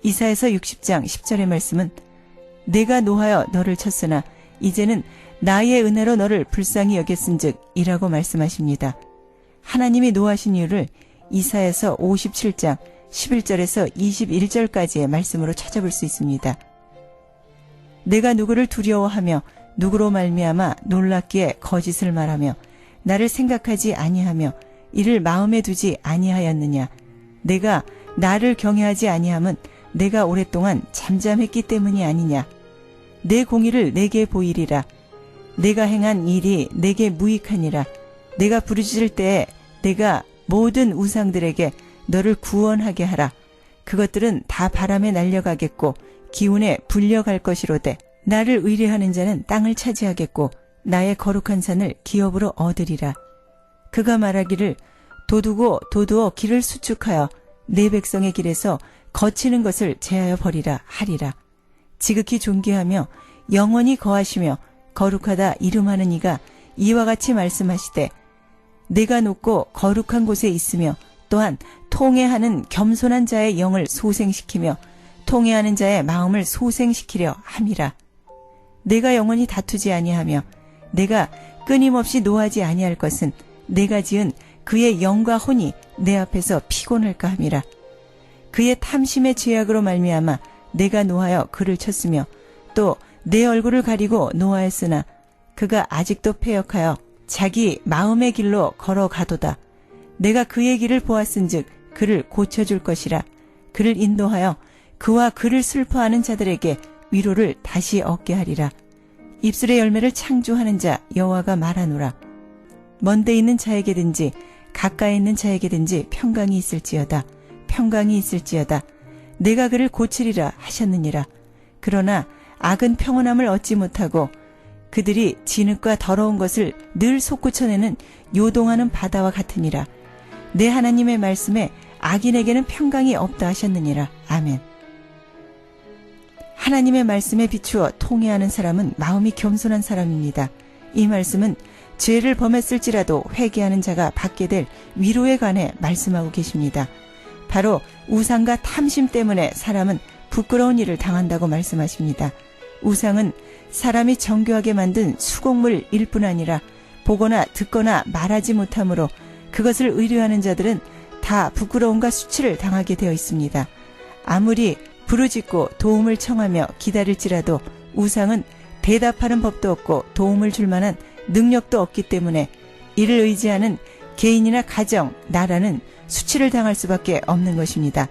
이사야서 60장 10절의 말씀은 내가 노하여 너를 쳤으나 이제는 나의 은혜로 너를 불쌍히 여겼은즉 이라고 말씀하십니다. 하나님이 노하신 이유를 이사야서 57장 11절에서 21절까지의 말씀으로 찾아볼 수 있습니다. 내가 누구를 두려워하며 누구로 말미암아 놀랍기에 거짓을 말하며 나를 생각하지 아니하며 이를 마음에 두지 아니하였느냐. 내가 나를 경외하지 아니함은 내가 오랫동안 잠잠했기 때문이 아니냐. 내 공의를 내게 보이리라. 내가 행한 일이 내게 무익하니라. 내가 부르짖을 때에 내가 모든 우상들에게 너를 구원하게 하라. 그것들은 다 바람에 날려가겠고 기운에 불려갈 것이로되 나를 의뢰하는 자는 땅을 차지하겠고 나의 거룩한 산을 기업으로 얻으리라. 그가 말하기를 도두고 도두어 길을 수축하여 내 백성의 길에서 거치는 것을 제하여 버리라 하리라. 지극히 존귀하며 영원히 거하시며 거룩하다 이름하는 이가 이와 같이 말씀하시되 내가 높고 거룩한 곳에 있으며 또한 통회하는 겸손한 자의 영을 소생시키며 통회하는 자의 마음을 소생시키려 함이라. 내가 영원히 다투지 아니하며 내가 끊임없이 노하지 아니할 것은 내가 지은 그의 영과 혼이 내 앞에서 피곤할까 함이라. 그의 탐심의 죄악으로 말미암아 내가 노하여 그를 쳤으며 또 내 얼굴을 가리고 노하였으나 그가 아직도 패역하여 자기 마음의 길로 걸어가도다. 내가 그의 길을 보았은즉 그를 고쳐줄 것이라. 그를 인도하여 그와 그를 슬퍼하는 자들에게 위로를 다시 얻게 하리라. 입술의 열매를 창조하는 자 여호와가 말하노라. 먼데 있는 자에게든지 가까이 있는 자에게든지 평강이 있을지어다. 평강이 있을지어다. 내가 그를 고치리라 하셨느니라. 그러나 악은 평온함을 얻지 못하고 그들이 진흙과 더러운 것을 늘 솟구쳐내는 요동하는 바다와 같으니라. 내 하나님의 말씀에 악인에게는 평강이 없다 하셨느니라. 아멘. 하나님의 말씀에 비추어 통회하는 사람은 마음이 겸손한 사람입니다. 이 말씀은 죄를 범했을지라도 회개하는 자가 받게 될 위로에 관해 말씀하고 계십니다. 바로 우상과 탐심 때문에 사람은 부끄러운 일을 당한다고 말씀하십니다. 우상은 사람이 정교하게 만든 수곡물일 뿐 아니라 보거나 듣거나 말하지 못함으로 그것을 의뢰하는 자들은 다 부끄러움과 수치를 당하게 되어 있습니다. 아무리 부르짖고 도움을 청하며 기다릴지라도 우상은 대답하는 법도 없고 도움을 줄 만한 능력도 없기 때문에 이를 의지하는 개인이나 가정, 나라는 수치를 당할 수밖에 없는 것입니다.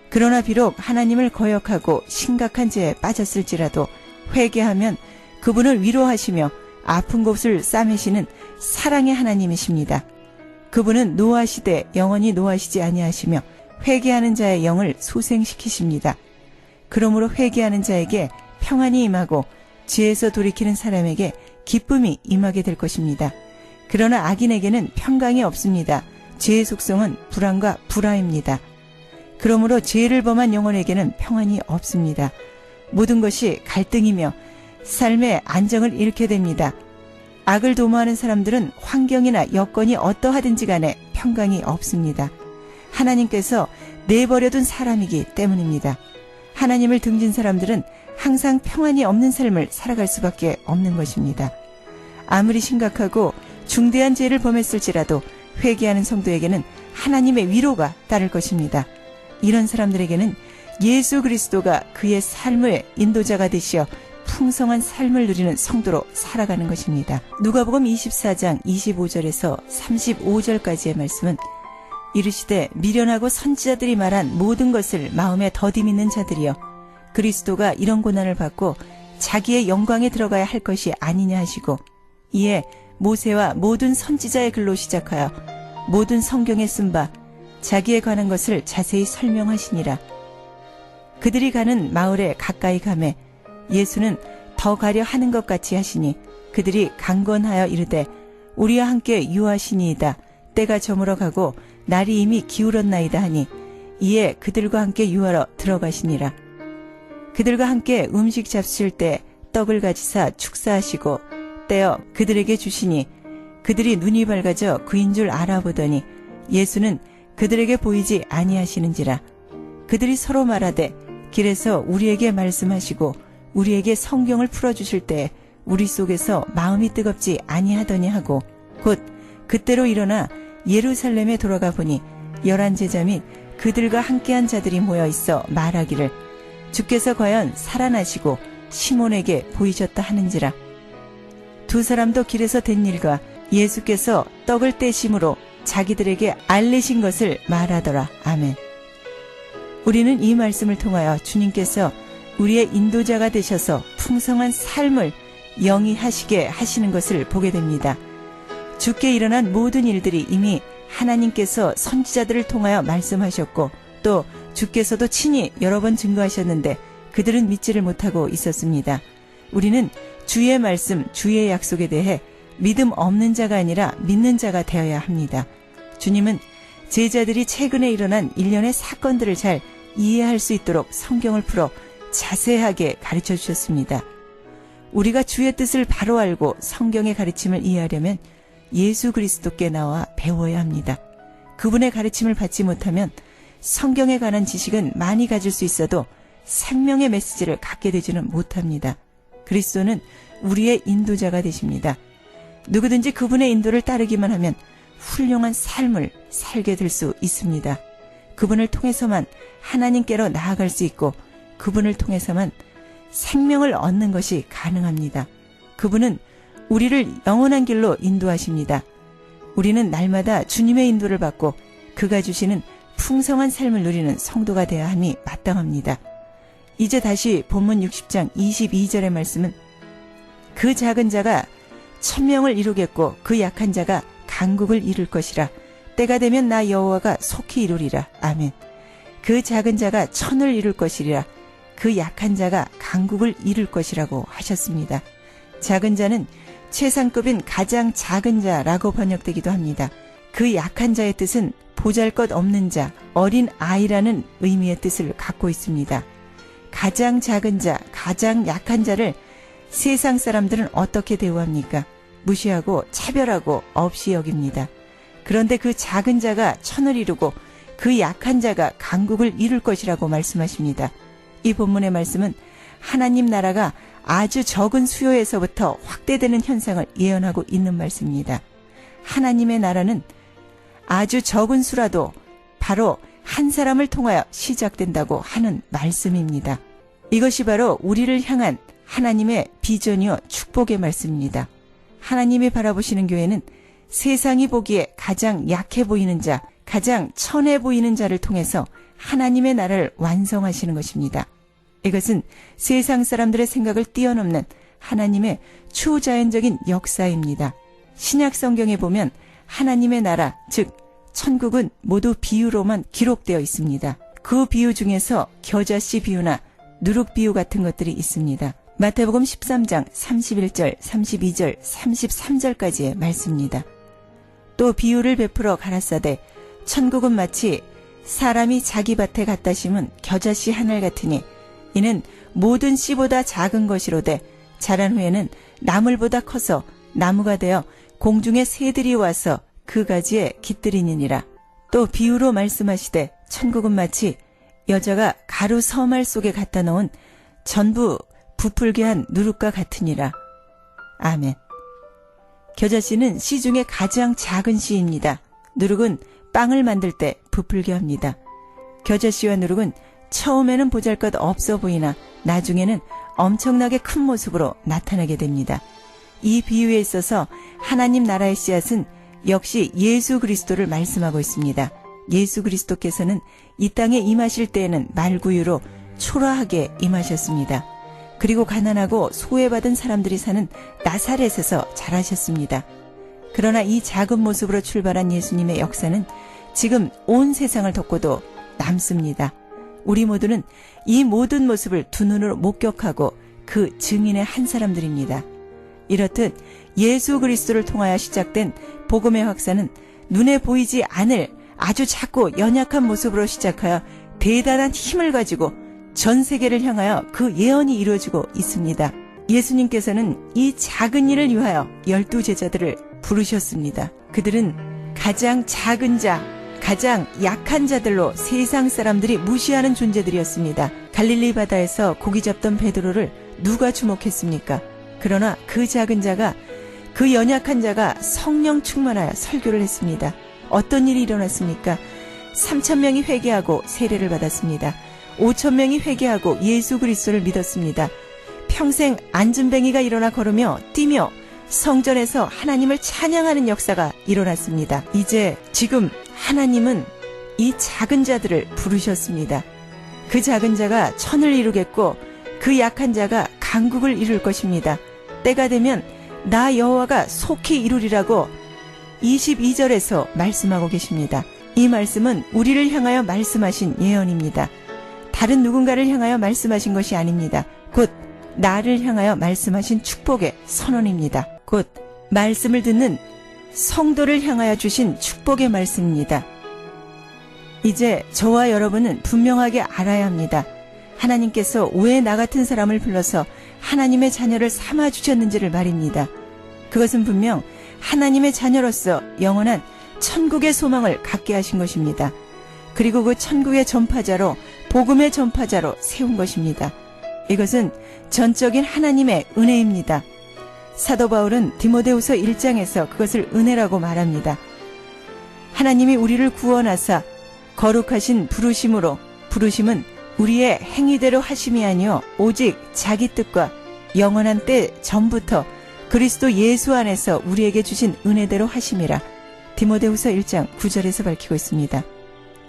그러나 비록 하나님을 거역하고 심각한 죄에 빠졌을지라도 회개하면 그분을 위로하시며 아픈 곳을 싸매시는 사랑의 하나님이십니다. 그분은 노하시되 영원히 노하시지 아니하시며 회개하는 자의 영을 소생시키십니다. 그러므로 회개하는 자에게 평안이 임하고 죄에서 돌이키는 사람에게 기쁨이 임하게 될 것입니다. 그러나 악인에게는 평강이 없습니다. 죄의 속성은 불안과 불화입니다. 그러므로 죄를 범한 영혼에게는 평안이 없습니다. 모든 것이 갈등이며 삶의 안정을 잃게 됩니다. 악을 도모하는 사람들은 환경이나 여건이 어떠하든지 간에 평강이 없습니다. 하나님께서 내버려둔 사람이기 때문입니다. 하나님을 등진 사람들은 항상 평안이 없는 삶을 살아갈 수밖에 없는 것입니다. 아무리 심각하고 중대한 죄를 범했을지라도 회개하는 성도에게는 하나님의 위로가 따를 것입니다. 이런 사람들에게는 예수 그리스도가 그의 삶의 인도자가 되시어 풍성한 삶을 누리는 성도로 살아가는 것입니다. 누가복음 24장 25절에서 35절까지의 말씀은 이르시되 미련하고 선지자들이 말한 모든 것을 마음에 더디 믿는 자들이여 그리스도가 이런 고난을 받고 자기의 영광에 들어가야 할 것이 아니냐 하시고 이에 모세와 모든 선지자의 글로 시작하여 모든 성경에 쓴 바 자기에 관한 것을 자세히 설명하시니라. 그들이 가는 마을에 가까이 가매 예수는 더 가려 하는 것 같이 하시니 그들이 강권하여 이르되 우리와 함께 유하시니이다. 때가 저물어 가고 날이 이미 기울었나이다 하니 이에 그들과 함께 유하러 들어가시니라. 그들과 함께 음식 잡수실 때 떡을 가지사 축사하시고 떼어 그들에게 주시니 그들이 눈이 밝아져 그인 줄 알아보더니 예수는 그들에게 보이지 아니하시는지라. 그들이 서로 말하되 길에서 우리에게 말씀하시고 우리에게 성경을 풀어주실 때 우리 속에서 마음이 뜨겁지 아니하더니 하고 곧 그때로 일어나 예루살렘에 돌아가 보니 11 제자 및 그들과 함께한 자들이 모여 있어 말하기를 주께서 과연 살아나시고 시몬에게 보이셨다 하는지라. 두 사람도 길에서 된 일과 예수께서 떡을 떼심으로 자기들에게 알리신 것을 말하더라. 아멘. 우리는 이 말씀을 통하여 주님께서 우리의 인도자가 되셔서 풍성한 삶을 영위하시게 하시는 것을 보게 됩니다. 주께 일어난 모든 일들이 이미 하나님께서 선지자들을 통하여 말씀하셨고 또 주께서도 친히 여러 번 증거하셨는데 그들은 믿지를 못하고 있었습니다. 우리는 주의 말씀, 주의 약속에 대해 믿음 없는 자가 아니라 믿는 자가 되어야 합니다. 주님은 제자들이 최근에 일어난 일련의 사건들을 잘 이해할 수 있도록 성경을 풀어 자세하게 가르쳐 주셨습니다. 우리가 주의 뜻을 바로 알고 성경의 가르침을 이해하려면 예수 그리스도께 나와 배워야 합니다. 그분의 가르침을 받지 못하면 성경에 관한 지식은 많이 가질 수 있어도 생명의 메시지를 갖게 되지는 못합니다. 그리스도는 우리의 인도자가 되십니다. 누구든지 그분의 인도를 따르기만 하면 훌륭한 삶을 살게 될 수 있습니다. 그분을 통해서만 하나님께로 나아갈 수 있고 그분을 통해서만 생명을 얻는 것이 가능합니다. 그분은 우리를 영원한 길로 인도하십니다. 우리는 날마다 주님의 인도를 받고 그가 주시는 풍성한 삶을 누리는 성도가 되어야 함이 마땅합니다. 이제 다시 본문 60장 22절의 말씀은 그 작은 자가 1000명을 이루겠고 그 약한 자가 강국을 이룰 것이라. 때가 되면 나 여호와가 속히 이루리라. 아멘. 그 작은 자가 1000을 이룰 것이리라. 그 약한 자가 강국을 이룰 것이라고 하셨습니다. 작은 자는 최상급인 가장 작은 자라고 번역되기도 합니다. 그 약한 자의 뜻은 보잘것없는 자, 어린 아이라는 의미의 뜻을 갖고 있습니다. 가장 작은 자, 가장 약한 자를 세상 사람들은 어떻게 대우합니까? 무시하고 차별하고 없이 여깁니다. 그런데 그 작은 자가 천을 이루고 그 약한 자가 강국을 이룰 것이라고 말씀하십니다. 이 본문의 말씀은 하나님 나라가 아주 적은 수요에서부터 확대되는 현상을 예언하고 있는 말씀입니다. 하나님의 나라는 아주 적은 수라도 바로 한 사람을 통하여 시작된다고 하는 말씀입니다. 이것이 바로 우리를 향한 하나님의 비전이요 축복의 말씀입니다. 하나님이 바라보시는 교회는 세상이 보기에 가장 약해 보이는 자, 가장 천해 보이는 자를 통해서 하나님의 나라를 완성하시는 것입니다. 이것은 세상 사람들의 생각을 뛰어넘는 하나님의 초자연적인 역사입니다. 신약 성경에 보면 하나님의 나라, 즉 천국은 모두 비유로만 기록되어 있습니다. 그 비유 중에서 겨자씨 비유나 누룩 비유 같은 것들이 있습니다. 마태복음 13장 31절, 32절, 33절까지의 말씀입니다. 또 비유를 베풀어 가라사대 천국은 마치 사람이 자기 밭에 갖다 심은 겨자씨 하늘 같으니 이는 모든 씨보다 작은 것이로되 자란 후에는 나물보다 커서 나무가 되어 공중의 새들이 와서 그 가지에 깃들이니니라. 또 비유로 말씀하시되 천국은 마치 여자가 가루 서말 속에 갖다 넣은 전부 부풀게 한 누룩과 같으니라. 아멘. 겨자씨는 씨 중에 가장 작은 씨입니다. 누룩은 빵을 만들 때 부풀게 합니다. 겨자씨와 누룩은 처음에는 보잘것 없어 보이나 나중에는 엄청나게 큰 모습으로 나타나게 됩니다. 이 비유에 있어서 하나님 나라의 씨앗은 역시 예수 그리스도를 말씀하고 있습니다. 예수 그리스도께서는 이 땅에 임하실 때에는 말구유로 초라하게 임하셨습니다. 그리고 가난하고 소외받은 사람들이 사는 나사렛에서 자라셨습니다. 그러나 이 작은 모습으로 출발한 예수님의 역사는 지금 온 세상을 덮고도 남습니다. 우리 모두는 이 모든 모습을 두 눈으로 목격하고 그 증인의 한 사람들입니다. 이렇듯 예수 그리스도를 통하여 시작된 복음의 확산은 눈에 보이지 않을 아주 작고 연약한 모습으로 시작하여 대단한 힘을 가지고 전 세계를 향하여 그 예언이 이루어지고 있습니다. 예수님께서는 이 작은 일을 위하여 12제자들을 부르셨습니다. 그들은 가장 작은 자, 가장 약한 자들로 세상 사람들이 무시하는 존재들이었습니다. 갈릴리 바다에서 고기 잡던 베드로를 누가 주목했습니까? 그러나 그 작은 자가, 그 연약한 자가 성령 충만하여 설교를 했습니다. 어떤 일이 일어났습니까? 3,000명이 회개하고 세례를 받았습니다. 5,000명이 회개하고 예수 그리스도를 믿었습니다. 평생 앉은뱅이가 일어나 걸으며 뛰며 성전에서 하나님을 찬양하는 역사가 일어났습니다. 이제 지금 하나님은 이 작은 자들을 부르셨습니다. 그 작은 자가 천을 이루겠고 그 약한 자가 강국을 이룰 것입니다. 때가 되면 나 여호와가 속히 이루리라고 22절에서 말씀하고 계십니다. 이 말씀은 우리를 향하여 말씀하신 예언입니다. 다른 누군가를 향하여 말씀하신 것이 아닙니다. 곧 나를 향하여 말씀하신 축복의 선언입니다. 곧 말씀을 듣는 성도를 향하여 주신 축복의 말씀입니다. 이제 저와 여러분은 분명하게 알아야 합니다. 하나님께서 왜 나 같은 사람을 불러서 하나님의 자녀를 삼아 주셨는지를 말입니다. 그것은 분명 하나님의 자녀로서 영원한 천국의 소망을 갖게 하신 것입니다. 그리고 그 천국의 전파자로, 복음의 전파자로 세운 것입니다. 이것은 전적인 하나님의 은혜입니다. 사도 바울은 디모데후서 1장에서 그것을 은혜라고 말합니다. 하나님이 우리를 구원하사 거룩하신 부르심으로, 부르심은 우리의 행위대로 하심이 아니요 오직 자기 뜻과 영원한 때 전부터 그리스도 예수 안에서 우리에게 주신 은혜대로 하심이라. 디모데후서 1장 9절에서 밝히고 있습니다.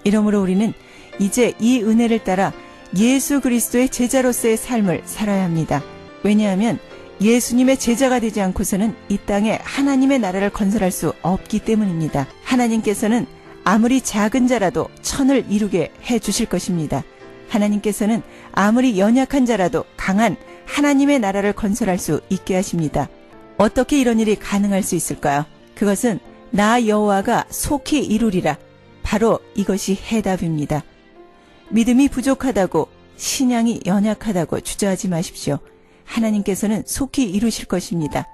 이러므로 우리는 이제 이 은혜를 따라 예수 그리스도의 제자로서의 삶을 살아야 합니다. 왜냐하면 예수님의 제자가 되지 않고서는 이 땅에 하나님의 나라를 건설할 수 없기 때문입니다. 하나님께서는 아무리 작은 자라도 천을 이루게 해 주실 것입니다. 하나님께서는 아무리 연약한 자라도 강한 하나님의 나라를 건설할 수 있게 하십니다. 어떻게 이런 일이 가능할 수 있을까요? 그것은 나 여호와가 속히 이루리라. 바로 이것이 해답입니다. 믿음이 부족하다고, 신앙이 연약하다고 주저하지 마십시오. 하나님께서는 속히 이루실 것입니다.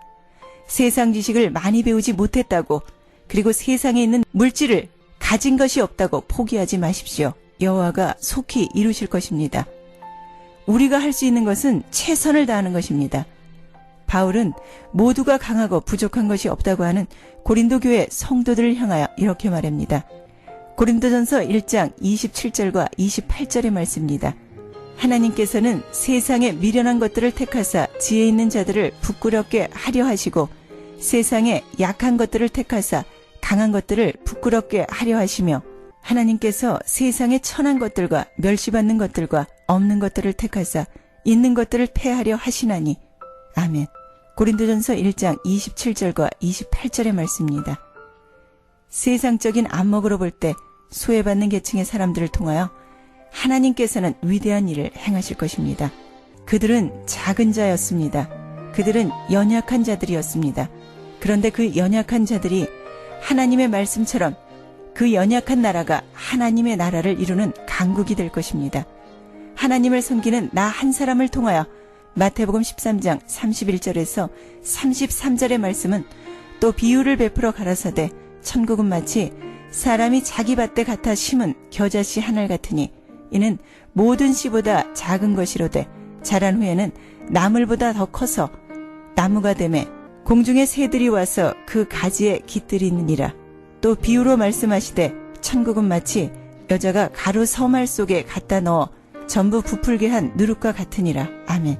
세상 지식을 많이 배우지 못했다고, 그리고 세상에 있는 물질을 가진 것이 없다고 포기하지 마십시오. 여호와가 속히 이루실 것입니다. 우리가 할 수 있는 것은 최선을 다하는 것입니다. 바울은 모두가 강하고 부족한 것이 없다고 하는 고린도 교회 성도들을 향하여 이렇게 말합니다. 고린도전서 1장 27절과 28절의 말씀입니다. 하나님께서는 세상의 미련한 것들을 택하사 지혜 있는 자들을 부끄럽게 하려 하시고, 세상의 약한 것들을 택하사 강한 것들을 부끄럽게 하려 하시며, 하나님께서 세상의 천한 것들과 멸시받는 것들과 없는 것들을 택하사 있는 것들을 패하려 하시나니. 아멘. 고린도전서 1장 27절과 28절의 말씀입니다. 세상적인 안목으로 볼 때 소외받는 계층의 사람들을 통하여 하나님께서는 위대한 일을 행하실 것입니다. 그들은 작은 자였습니다. 그들은 연약한 자들이었습니다. 그런데 그 연약한 자들이 하나님의 말씀처럼 그 연약한 나라가 하나님의 나라를 이루는 강국이 될 것입니다. 하나님을 섬기는 나 한 사람을 통하여 마태복음 13장 31절에서 33절의 말씀은 또 비유를 베풀어 가라사대 천국은 마치 사람이 자기 밭에 갖다 심은 겨자씨 한 알 같으니 이는 모든 씨보다 작은 것이로되 자란 후에는 나물보다 더 커서 나무가 되매 공중의 새들이 와서 그 가지에 깃들이느니라. 또 비유로 말씀하시되 천국은 마치 여자가 가루 서말 속에 갖다 넣어 전부 부풀게 한 누룩과 같으니라. 아멘.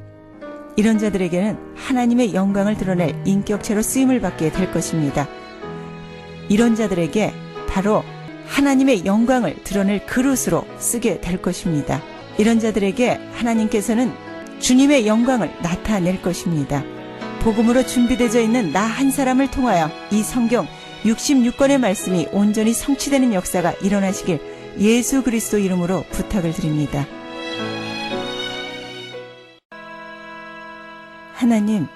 이런 자들에게는 하나님의 영광을 드러낼 인격체로 쓰임을 받게 될 것입니다. 이런 자들에게 바로 하나님의 영광을 드러낼 그릇으로 쓰게 될 것입니다. 이런 자들에게 하나님께서는 주님의 영광을 나타낼 것입니다. 복음으로 준비되어 있는 나 한 사람을 통하여 이 성경 66권의 말씀이 온전히 성취되는 역사가 일어나시길 예수 그리스도 이름으로 부탁을 드립니다. 하나님,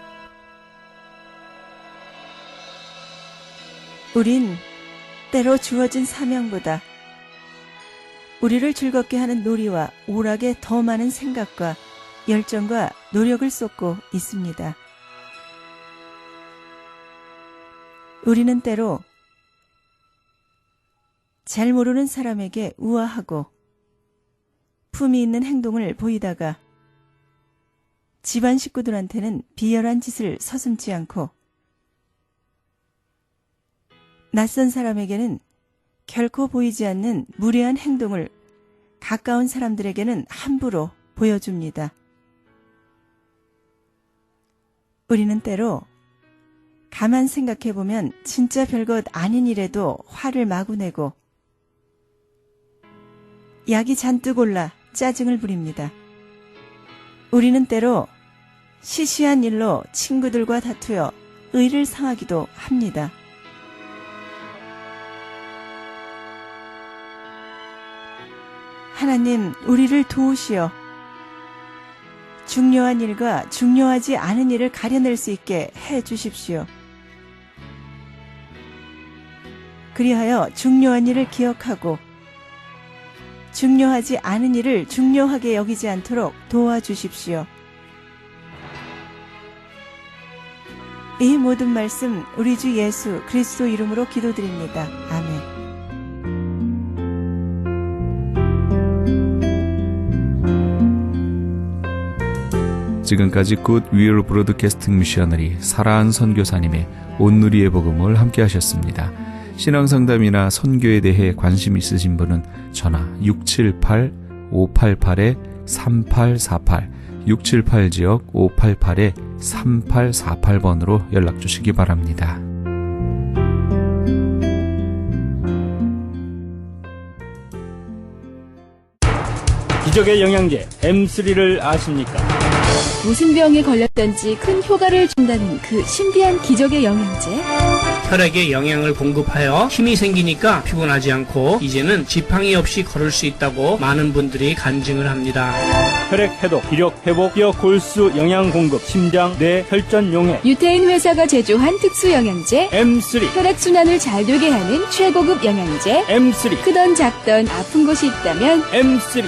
우린 때로 주어진 사명보다 우리를 즐겁게 하는 놀이와 오락에 더 많은 생각과 열정과 노력을 쏟고 있습니다. 우리는 때로 잘 모르는 사람에게 우아하고 품위 있는 행동을 보이다가 집안 식구들한테는 비열한 짓을 서슴지 않고 낯선 사람에게는 결코 보이지 않는 무례한 행동을 가까운 사람들에게는 함부로 보여줍니다. 우리는 때로 가만 생각해보면 진짜 별것 아닌 일에도 화를 마구 내고 약이 잔뜩 올라 짜증을 부립니다. 우리는 때로 시시한 일로 친구들과 다투어 의를 상하기도 합니다. 하나님, 우리를 도우시어 중요한 일과 중요하지 않은 일을 가려낼 수 있게 해 주십시오. 그리하여 중요한 일을 기억하고 중요하지 않은 일을 중요하게 여기지 않도록 도와주십시오. 이 모든 말씀 우리 주 예수 그리스도 이름으로 기도드립니다. 아멘. 지금까지 굿 위얼 브로드캐스팅 미셔너리 사라한 선교사님의 온누리의 복음을 함께 하셨습니다. 신앙상담이나 선교에 대해 관심 있으신 분은 전화 678-588-3848 678지역 588-3848번으로 연락주시기 바랍니다. 기적의 영양제 M3를 아십니까? 무슨 병에 걸렸던지 큰 효과를 준다는 그 신비한 기적의 영양제. 혈액에 영양을 공급하여 힘이 생기니까 피곤하지 않고 이제는 지팡이 없이 걸을 수 있다고 많은 분들이 간증을 합니다. 혈액 해독, 기력 회복, 뼈 골수 영양 공급, 심장, 뇌, 혈전 용해. 유태인 회사가 제조한 특수 영양제. M3, 혈액 순환을 잘 되게 하는 최고급 영양제. M3, 크던 작던 아픈 곳이 있다면 M3.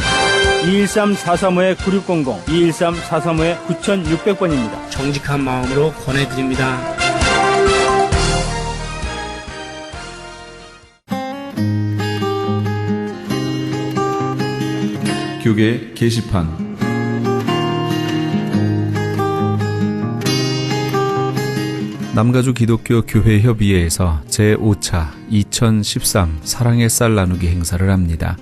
213-435-9600, 213-435-9600번입니다. 정직한 마음으로 권해드립니다. 교계 게시판. 남가주 기독교 교회 협의회에서 제5차 2013 사랑의 쌀 나누기 행사를 합니다.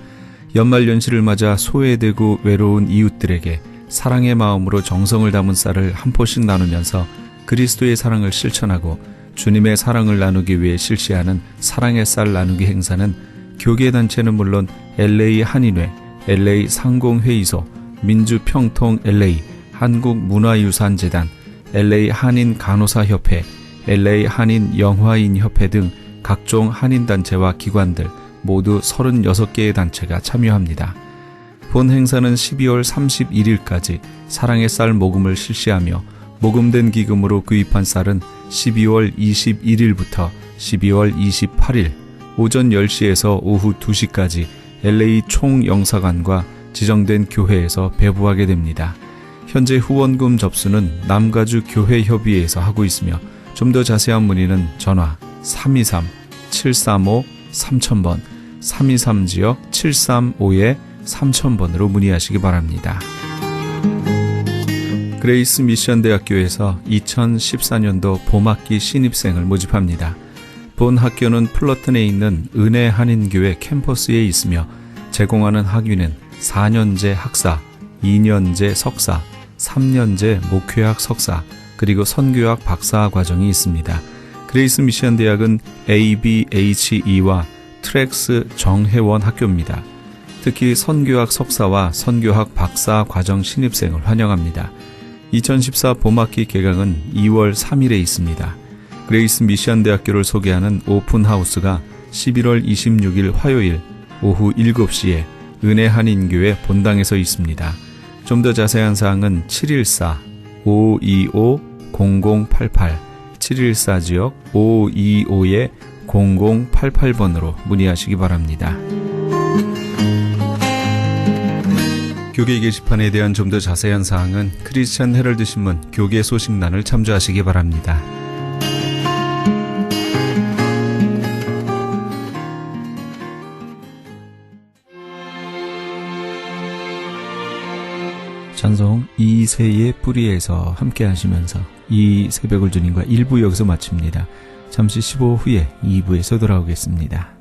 연말연시를 맞아 소외되고 외로운 이웃들에게 사랑의 마음으로 정성을 담은 쌀을 한 포씩 나누면서 그리스도의 사랑을 실천하고 주님의 사랑을 나누기 위해 실시하는 사랑의 쌀 나누기 행사는 교계단체는 물론 LA 한인회, LA 상공회의소, 민주평통 LA, 한국문화유산재단, LA 한인간호사협회, LA 한인영화인협회 등 각종 한인단체와 기관들 모두 36개의 단체가 참여합니다. 본 행사는 12월 31일까지 사랑의 쌀 모금을 실시하며 모금된 기금으로 구입한 쌀은 12월 21일부터 12월 28일 오전 10시에서 오후 2시까지 LA 총영사관과 지정된 교회에서 배부하게 됩니다. 현재 후원금 접수는 남가주 교회협의회에서 하고 있으며 좀 더 자세한 문의는 전화 323-735-3000번, 323-735-3000번으로 문의하시기 바랍니다. 그레이스 미션 대학교에서 2014년도 봄학기 신입생을 모집합니다. 본 학교는 플러튼에 있는 은혜 한인교회 캠퍼스에 있으며 제공하는 학위는 4년제 학사, 2년제 석사, 3년제 목회학 석사, 그리고 선교학 박사 과정이 있습니다. 그레이스 미션 대학은 ABHE와 트랙스 정회원 학교입니다. 특히 선교학 석사와 선교학 박사 과정 신입생을 환영합니다. 2014 봄학기 개강은 2월 3일에 있습니다. 그레이스 미션 대학교를 소개하는 오픈하우스가 11월 26일 화요일 오후 7시에 은혜 한인교회 본당에서 있습니다. 좀 더 자세한 사항은 714-525-0088, 714지역 525-0088번으로 문의하시기 바랍니다. 교계 게시판에 대한 좀 더 자세한 사항은 크리스천 헤럴드 신문 교계 소식란을 참조하시기 바랍니다. 찬송 이세의 뿌리에서 함께 하시면서 이 새벽을 주님과 1부 여기서 마칩니다. 잠시 15분 후에 2부에서 돌아오겠습니다.